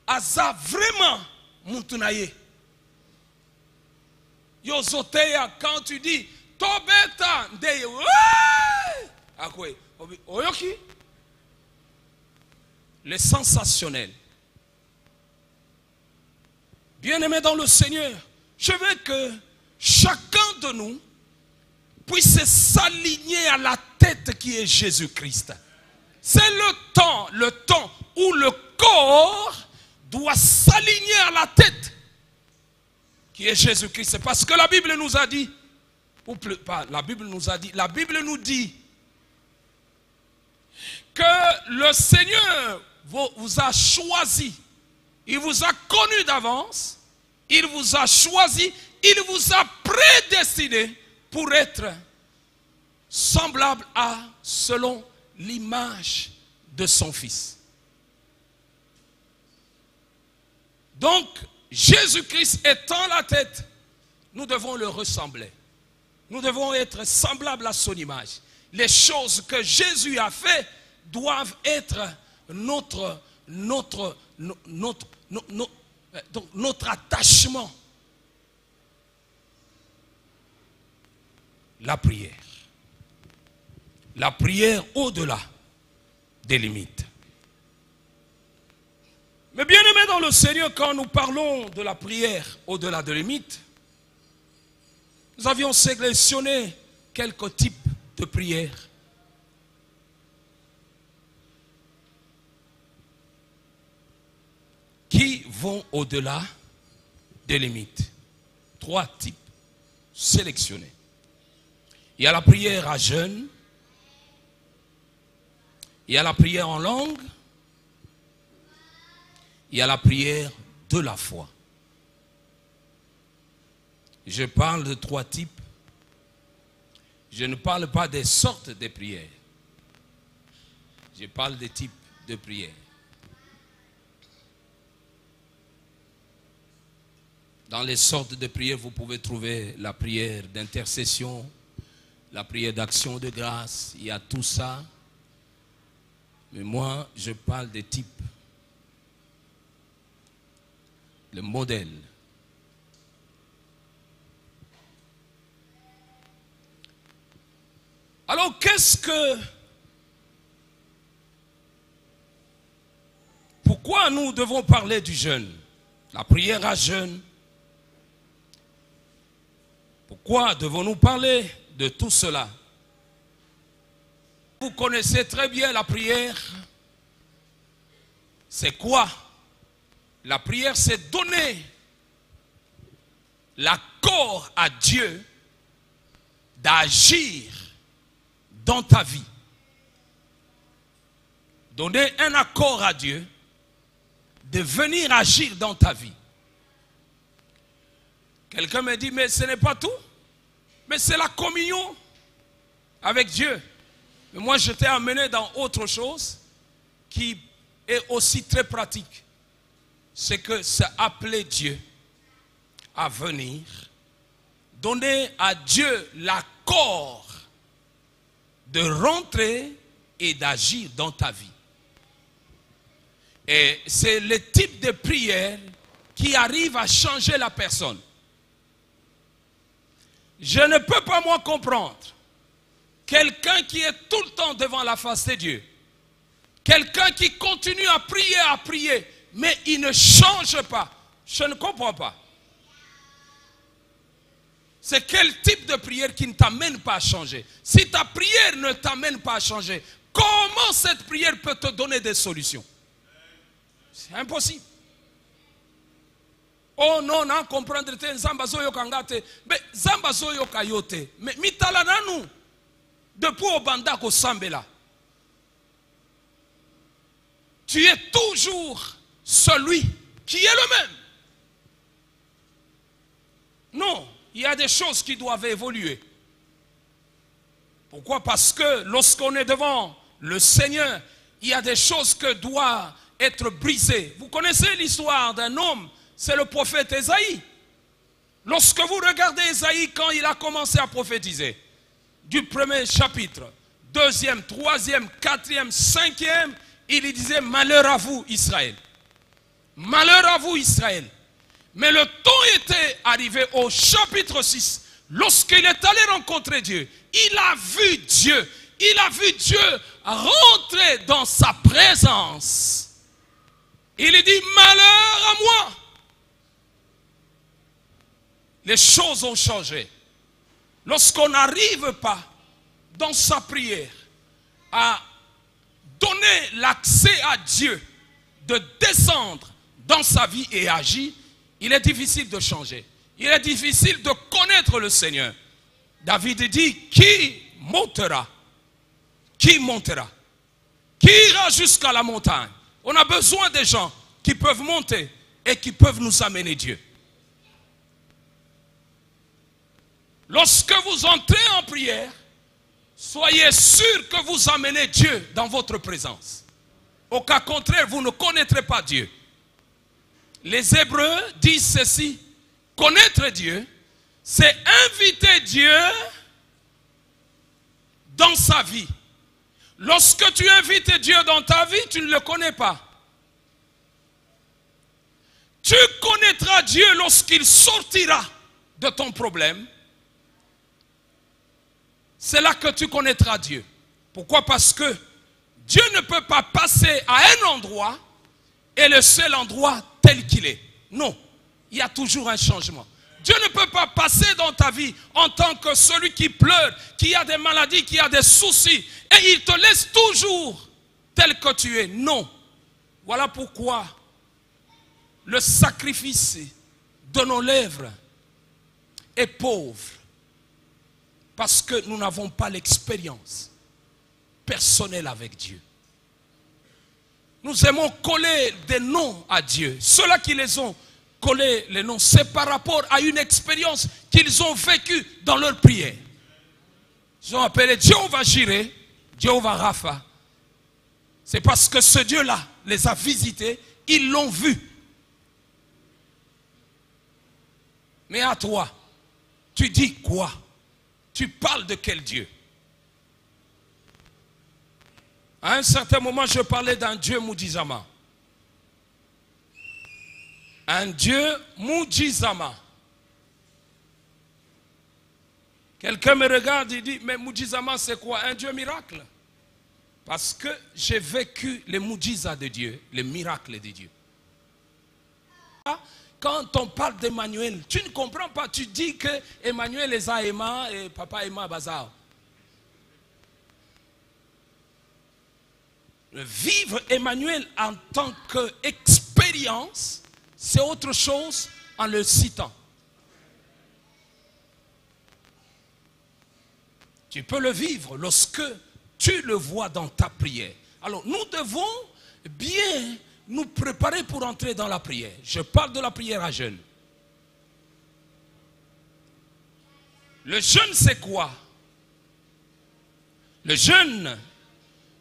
aza vraiment muntunaye yo zoteya quand tu dis tobeta ndeye akwe oyoki les sensationnels. Bien-aimés dans le Seigneur, je veux que chacun de nous puisse s'aligner à la tête qui est Jésus-Christ. C'est le temps où le corps doit s'aligner à la tête qui est Jésus-Christ. C'est parce que la Bible nous a dit, ou pas, la Bible nous dit que le Seigneur vous a choisi. Il vous a connu d'avance, il vous a choisi, il vous a prédestiné pour être semblable à, selon l'image de son Fils. Donc, Jésus-Christ étant la tête, nous devons le ressembler. Nous devons être semblables à son image. Les choses que Jésus a fait doivent être notre attachement. La prière. La prière au-delà des limites. Mais bien aimé dans le Seigneur, quand nous parlons de la prière au-delà des limites, nous avions sélectionné quelques types de prières. Qui vont au-delà des limites. 3 types sélectionnés. Il y a la prière à jeûne, il y a la prière en langue, il y a la prière de la foi. Je parle de 3 types. Je ne parle pas des sortes de prières. Je parle des types de prières. Dans les sortes de prières, vous pouvez trouver la prière d'intercession, la prière d'action de grâce, il y a tout ça. Mais moi, je parle des types. Le modèle. Alors, pourquoi nous devons parler du jeûne? La prière à jeûne. Pourquoi devons-nous parler de tout cela? Vous connaissez très bien la prière. C'est quoi? La prière, c'est donner l'accord à Dieu d'agir dans ta vie. Donner un accord à Dieu de venir agir dans ta vie. Quelqu'un me dit, mais ce n'est pas tout. Mais c'est la communion avec Dieu. Mais moi, je t'ai amené dans autre chose qui est aussi très pratique. C'est que c'est appeler Dieu à venir, donner à Dieu l'accord de rentrer et d'agir dans ta vie. Et c'est le type de prière qui arrive à changer la personne. Je ne peux pas moi comprendre quelqu'un qui est tout le temps devant la face de Dieu. Quelqu'un qui continue à prier, mais il ne change pas. Je ne comprends pas. C'est quel type de prière qui ne t'amène pas à changer? Si ta prière ne t'amène pas à changer, comment cette prière peut te donner des solutions? C'est impossible. Oh non, non, comprendre te Zambazo Yokangate, mais Zambazo Yokayote, mais Mitalananu, depuis au Bandako Sambela. Tu es toujours celui qui est le même. Non, il y a des choses qui doivent évoluer. Pourquoi? Parce que lorsqu'on est devant le Seigneur, il y a des choses qui doivent être brisées. Vous connaissez l'histoire d'un homme, c'est le prophète Ésaïe. Lorsque vous regardez Ésaïe, quand il a commencé à prophétiser, du premier chapitre, deuxième, troisième, quatrième, cinquième, il disait malheur à vous Israël. Malheur à vous Israël. Mais le temps était arrivé au chapitre 6, lorsqu'il est allé rencontrer Dieu, il a vu Dieu. Il a vu Dieu rentrer dans sa présence. Il dit malheur à moi. Les choses ont changé. Lorsqu'on n'arrive pas dans sa prière à donner l'accès à Dieu de descendre dans sa vie et agir, il est difficile de changer. Il est difficile de connaître le Seigneur. David dit, qui montera? Qui montera? Qui ira jusqu'à la montagne? On a besoin des gens qui peuvent monter et qui peuvent nous amener Dieu. Lorsque vous entrez en prière, soyez sûr que vous amenez Dieu dans votre présence. Au cas contraire, vous ne connaîtrez pas Dieu. Les Hébreux disent ceci: connaître Dieu, c'est inviter Dieu dans sa vie. Lorsque tu invites Dieu dans ta vie, tu ne le connais pas. Tu connaîtras Dieu lorsqu'il sortira de ton problème. C'est là que tu connaîtras Dieu. Pourquoi? Parce que Dieu ne peut pas passer à un endroit et laisser l'endroit tel qu'il est. Non, il y a toujours un changement. Dieu ne peut pas passer dans ta vie en tant que celui qui pleure, qui a des maladies, qui a des soucis, et il te laisse toujours tel que tu es. Non. Voilà pourquoi le sacrifice de nos lèvres est pauvre. Parce que nous n'avons pas l'expérience personnelle avec Dieu. Nous aimons coller des noms à Dieu. Ceux-là qui les ont collés, les noms, c'est par rapport à une expérience qu'ils ont vécue dans leur prière. Ils ont appelé Jéhovah Jireh, Jéhovah Rapha. C'est parce que ce Dieu-là les a visités, ils l'ont vu. Mais à toi, tu dis quoi? Tu parles de quel Dieu? À un certain moment, je parlais d'un Dieu Moudizama. Un Dieu Moudizama. Quelqu'un me regarde et dit, mais Moudizama c'est quoi? Un Dieu miracle. Parce que j'ai vécu les Moudizas de Dieu, les miracles de Dieu. Quand on parle d'Emmanuel, tu ne comprends pas. Tu dis que Emmanuel est Emma et papa Emma Bazar. Vivre Emmanuel en tant qu'expérience, c'est autre chose en le citant. Tu peux le vivre lorsque tu le vois dans ta prière. Alors nous devons bien nous préparer pour entrer dans la prière. Je parle de la prière à jeûne. Le jeûne, c'est quoi? Le jeûne,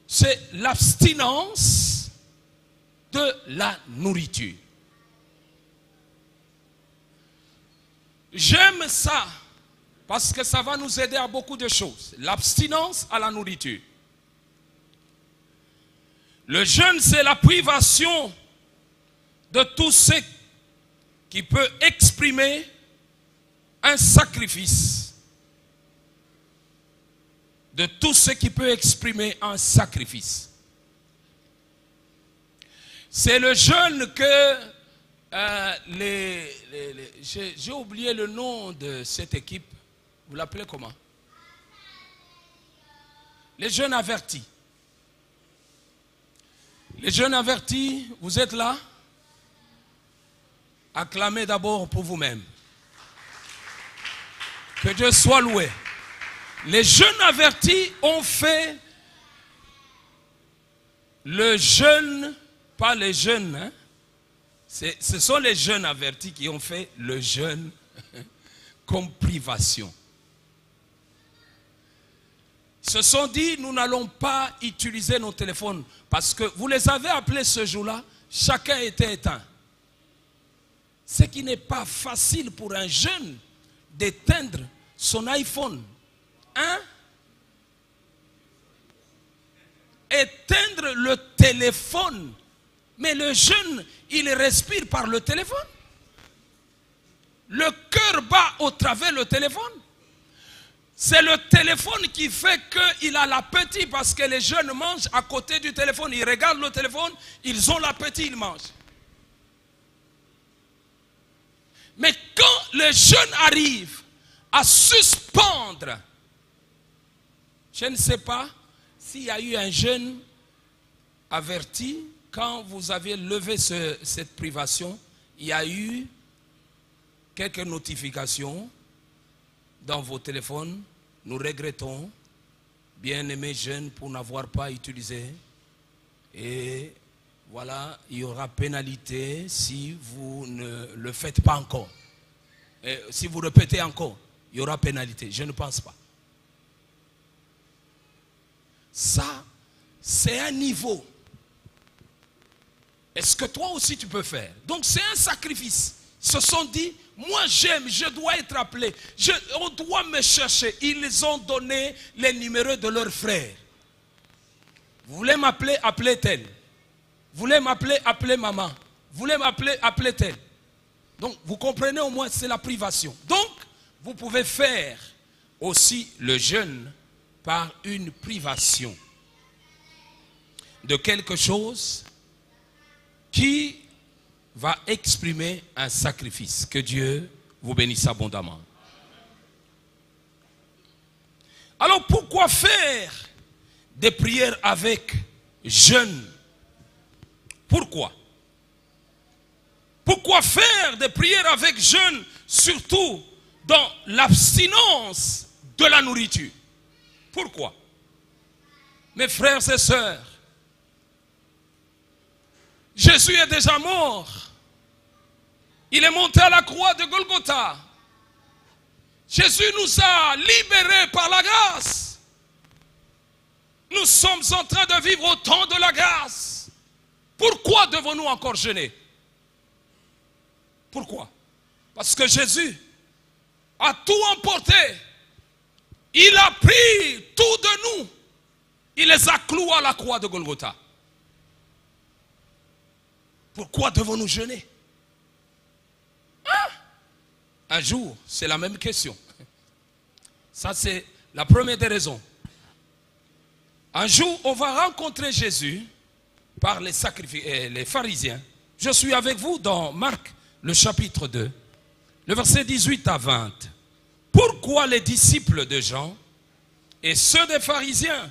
c'est l'abstinence de la nourriture. J'aime ça parce que ça va nous aider à beaucoup de choses. L'abstinence à la nourriture. Le jeûne, c'est la privation de tout ce qui peut exprimer un sacrifice. De tout ce qui peut exprimer un sacrifice. C'est le jeûne que j'ai oublié le nom de cette équipe. Vous l'appelez comment? Les jeunes avertis. Les jeunes avertis, vous êtes là? Acclamez d'abord pour vous-même. Que Dieu soit loué. Les jeunes avertis ont fait le jeûne, pas les jeunes, hein? Ce sont les jeunes avertis qui ont fait le jeûne comme privation. Ils se sont dit, nous n'allons pas utiliser nos téléphones parce que vous les avez appelés ce jour-là, chacun était éteint. Ce qui n'est pas facile pour un jeune d'éteindre son iPhone. Hein? Éteindre le téléphone. Mais le jeune, il respire par le téléphone. Le cœur bat au travers le téléphone. C'est le téléphone qui fait qu'il a l'appétit parce que les jeunes mangent à côté du téléphone. Ils regardent le téléphone, ils ont l'appétit, ils mangent. Mais quand les jeunes arrivent à suspendre, je ne sais pas s'il y a eu un jeune averti, quand vous avez levé cette privation, il y a eu quelques notifications dans vos téléphones. Nous regrettons, bien-aimés jeunes, pour n'avoir pas utilisé. Et voilà, il y aura pénalité si vous ne le faites pas encore. Et si vous répétez encore, il y aura pénalité. Je ne pense pas. Ça, c'est un niveau. Est-ce que toi aussi tu peux faire? Donc c'est un sacrifice. Ils se sont dit, moi j'aime, je dois être appelé. On doit me chercher. Ils ont donné les numéros de leurs frères. Vous voulez m'appeler, appelez tel. Vous voulez m'appeler, appelez maman. Vous voulez m'appeler, appelez tel. Donc vous comprenez au moins, c'est la privation. Donc vous pouvez faire aussi le jeûne par une privation de quelque chose qui va exprimer un sacrifice. Que Dieu vous bénisse abondamment. Alors pourquoi faire des prières avec jeûne? Pourquoi? Pourquoi faire des prières avec jeûne, surtout dans l'abstinence de la nourriture? Pourquoi? Mes frères et sœurs, Jésus est déjà mort. Il est monté à la croix de Golgotha. Jésus nous a libérés par la grâce. Nous sommes en train de vivre au temps de la grâce. Pourquoi devons-nous encore jeûner? Pourquoi? Parce que Jésus a tout emporté. Il a pris tout de nous. Il les a cloués à la croix de Golgotha. Pourquoi devons-nous jeûner? Un jour, c'est la même question. Ça, c'est la première des raisons. Un jour, on va rencontrer Jésus par les pharisiens. Je suis avec vous dans Marc, le chapitre 2, le verset 18 à 20. Pourquoi les disciples de Jean et ceux des pharisiens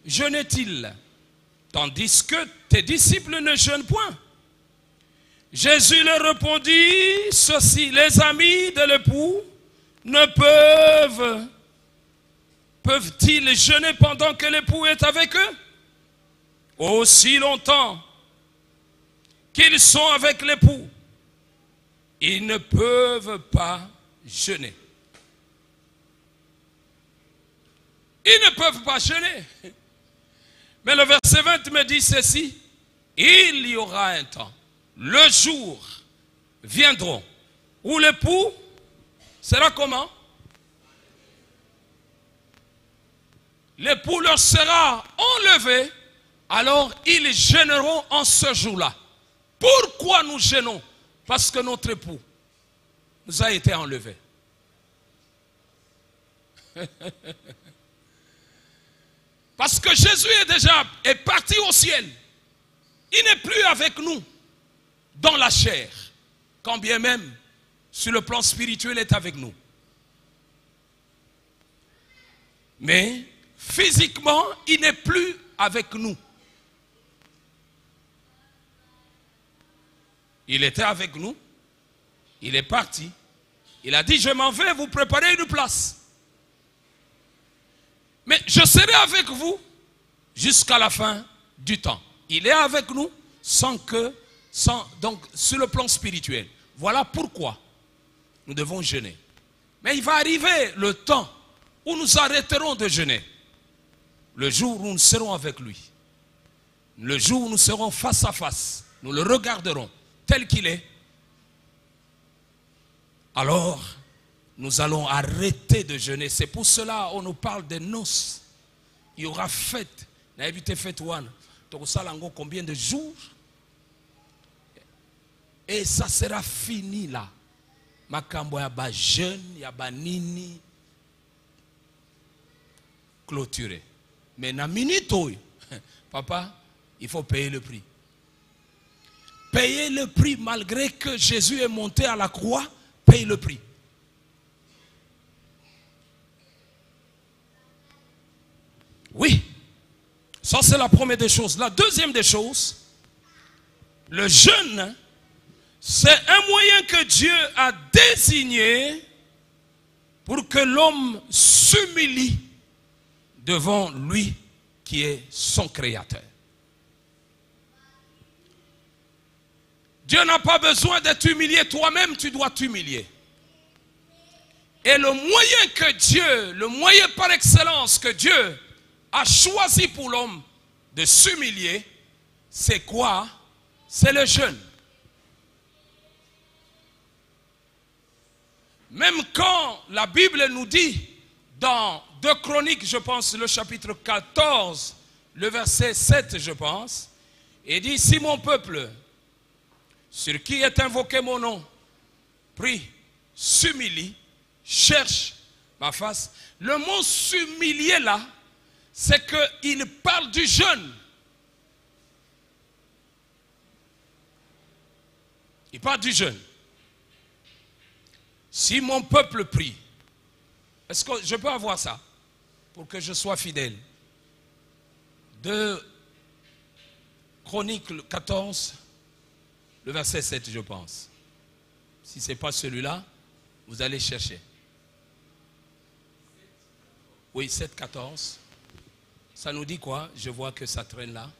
jeûnaient-ils, tandis que tes disciples ne jeûnent point? Jésus leur répondit ceci: les amis de l'époux ne peuvent-ils jeûner pendant que l'époux est avec eux? Aussi longtemps qu'ils sont avec l'époux, ils ne peuvent pas jeûner. Ils ne peuvent pas jeûner. Mais le verset 20 me dit ceci: il y aura un temps, le jour viendront où l'époux sera comment? L'époux leur sera enlevé, alors ils jeûneront en ce jour-là. Pourquoi nous jeûnons? Parce que notre époux nous a été enlevé. Parce que Jésus est parti au ciel. Il n'est plus avec nous dans la chair, quand bien même sur le plan spirituel il est avec nous. Mais physiquement, il n'est plus avec nous. Il était avec nous. Il est parti. Il a dit, je m'en vais vous préparer une place. Mais je serai avec vous jusqu'à la fin du temps. Il est avec nous donc sur le plan spirituel. Voilà pourquoi nous devons jeûner. Mais il va arriver le temps où nous arrêterons de jeûner. Le jour où nous serons avec lui. Le jour où nous serons face à face. Nous le regarderons tel qu'il est. Alors, nous allons arrêter de jeûner. C'est pour cela qu'on nous parle des noces. Il y aura fête. N'a évité fête one. Combien de jours? Et ça sera fini là. Makambo ya ba jeune, ya ba nini clôturé. Mais na minito, papa, il faut payer le prix. Payer le prix malgré que Jésus est monté à la croix, paye le prix. Oui, ça c'est la première des choses. La deuxième des choses, le jeûne, c'est un moyen que Dieu a désigné pour que l'homme s'humilie devant lui qui est son créateur. Dieu n'a pas besoin d'être humilié, toi-même tu dois t'humilier. Et le moyen que Dieu, le moyen par excellence que Dieu a choisi pour l'homme de s'humilier, c'est quoi? C'est le jeûne. Même quand la Bible nous dit, dans 2 Chroniques, je pense, le chapitre 14, le verset 7, je pense, il dit, si mon peuple, sur qui est invoqué mon nom, prie, s'humilie, cherche ma face. Le mot s'humilier là, c'est qu'il parle du jeûne. Il parle du jeûne. Si mon peuple prie, est-ce que je peux avoir ça pour que je sois fidèle? 2 Chroniques 14, le verset 7, je pense. Si ce n'est pas celui-là, vous allez chercher. Oui, 7, 14. Ça nous dit quoi? Je vois que ça traîne là.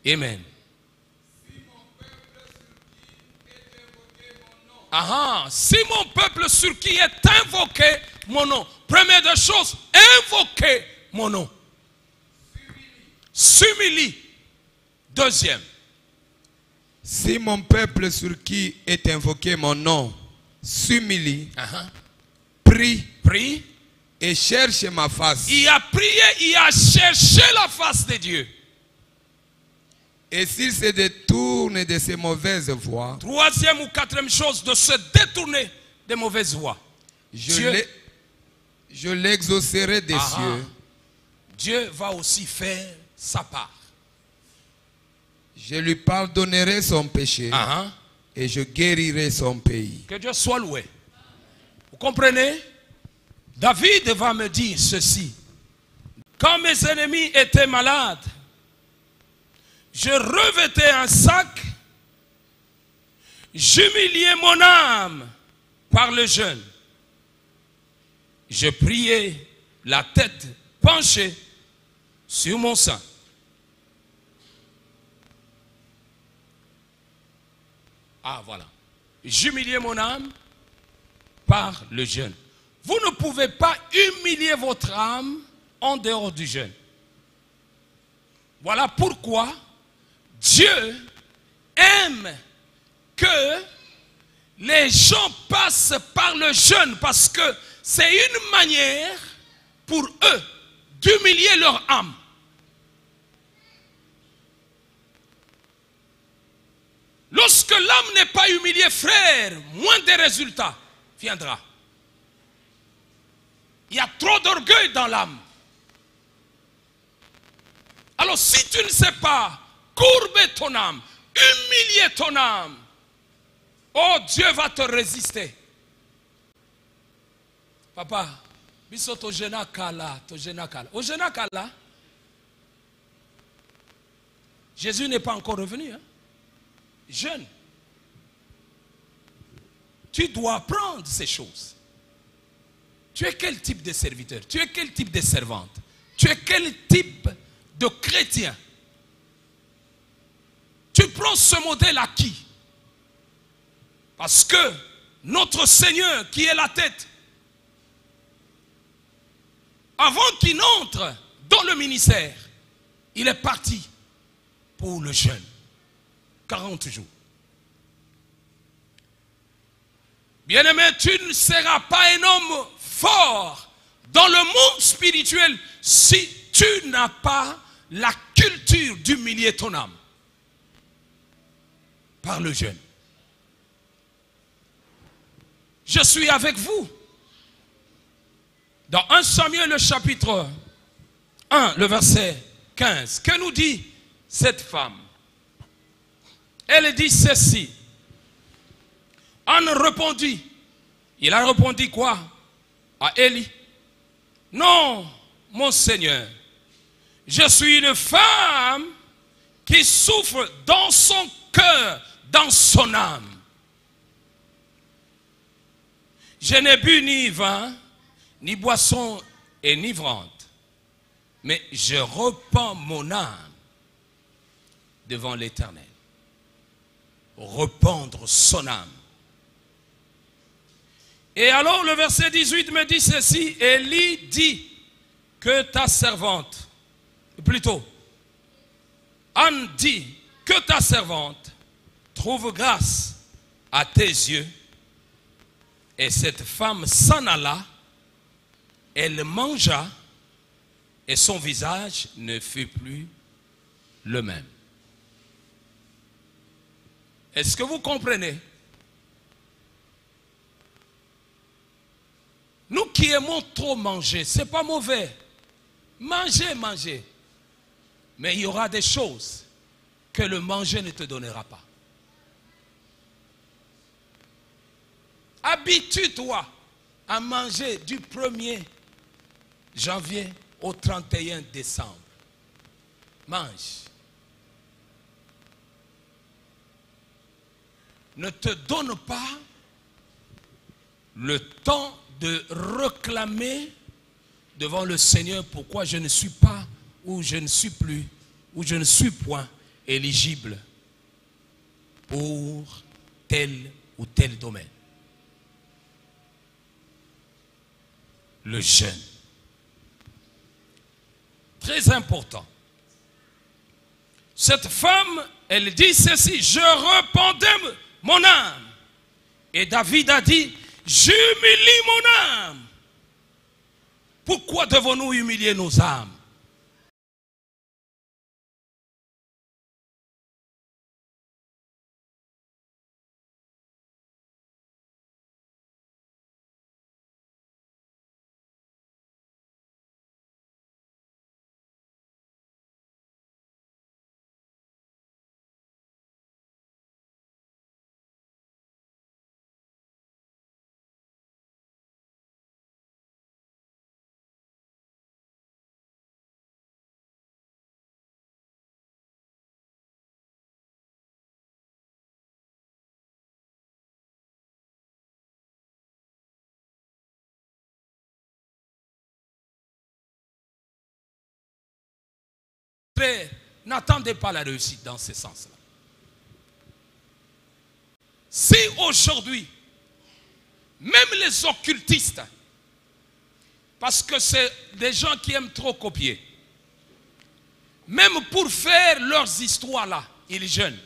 Amen. Si mon peuple sur qui est invoqué mon nom. Première des choses, invoquer mon nom. S'humilie. Deuxième. Si mon peuple sur qui est invoqué mon nom s'humilie, prie et cherche ma face. Il a prié, il a cherché la face de Dieu. Et s'il se détourne de ses mauvaises voies. Troisième ou quatrième chose, de se détourner des mauvaises voies. Je l'exaucerai des cieux. Dieu va aussi faire sa part. Je lui pardonnerai son péché et je guérirai son pays. Que Dieu soit loué. Vous comprenez? David va me dire ceci. Quand mes ennemis étaient malades, je revêtais un sac, j'humiliais mon âme par le jeûne. Je priais la tête penchée sur mon sein. Voilà. J'humiliais mon âme par le jeûne. Vous ne pouvez pas humilier votre âme en dehors du jeûne. Voilà pourquoi Dieu aime que les gens passent par le jeûne, parce que c'est une manière pour eux d'humilier leur âme. Lorsque l'âme n'est pas humiliée, frère, moins de résultats viendra. Il y a trop d'orgueil dans l'âme. Alors si tu ne sais pas courber ton âme, humilier ton âme, oh, Dieu va te résister. Papa, biso tojena kala. Ojena kala. Jésus n'est pas encore revenu. Hein? Jeune. Tu dois apprendre ces choses. Tu es quel type de serviteur? Tu es quel type de servante? Tu es quel type de chrétien? Tu prends ce modèle à qui? Parce que notre Seigneur qui est la tête, avant qu'il n'entre dans le ministère, il est parti pour le jeûne. 40 jours. Bien-aimé, tu ne seras pas un homme fort dans le monde spirituel si tu n'as pas la culture d'humilier ton âme par le jeûne. Je suis avec vous. Dans 1 Samuel, le chapitre 1, le verset 15, que nous dit cette femme? Elle dit ceci. Anne répondit. Il a répondu quoi? À Élie. Non, mon Seigneur. Je suis une femme qui souffre dans son cœur, dans son âme. Je n'ai bu ni vin, ni boisson enivrante, mais je repens mon âme devant l'Éternel. Rependre son âme. Et alors le verset 18 me dit ceci. Élie dit que ta servante, plutôt, Anne dit que ta servante trouve grâce à tes yeux. Et cette femme s'en alla, elle mangea et son visage ne fut plus le même. Est-ce que vous comprenez? Nous qui aimons trop manger, ce n'est pas mauvais. Manger, manger. Mais il y aura des choses que le manger ne te donnera pas. Habitue-toi à manger du 1er janvier au 31 décembre. Mange. Ne te donne pas le temps de réclamer devant le Seigneur pourquoi je ne suis pas, ou je ne suis plus, ou je ne suis point éligible pour tel ou tel domaine. Le jeûne. Très important. Cette femme, elle dit ceci, je rependais mon âme. Et David a dit, j'humilie mon âme. Pourquoi devons-nous humilier nos âmes? N'attendez pas la réussite dans ce sens-là. Si aujourd'hui, même les occultistes, parce que c'est des gens qui aiment trop copier, même pour faire leurs histoires là, ils jeûnent.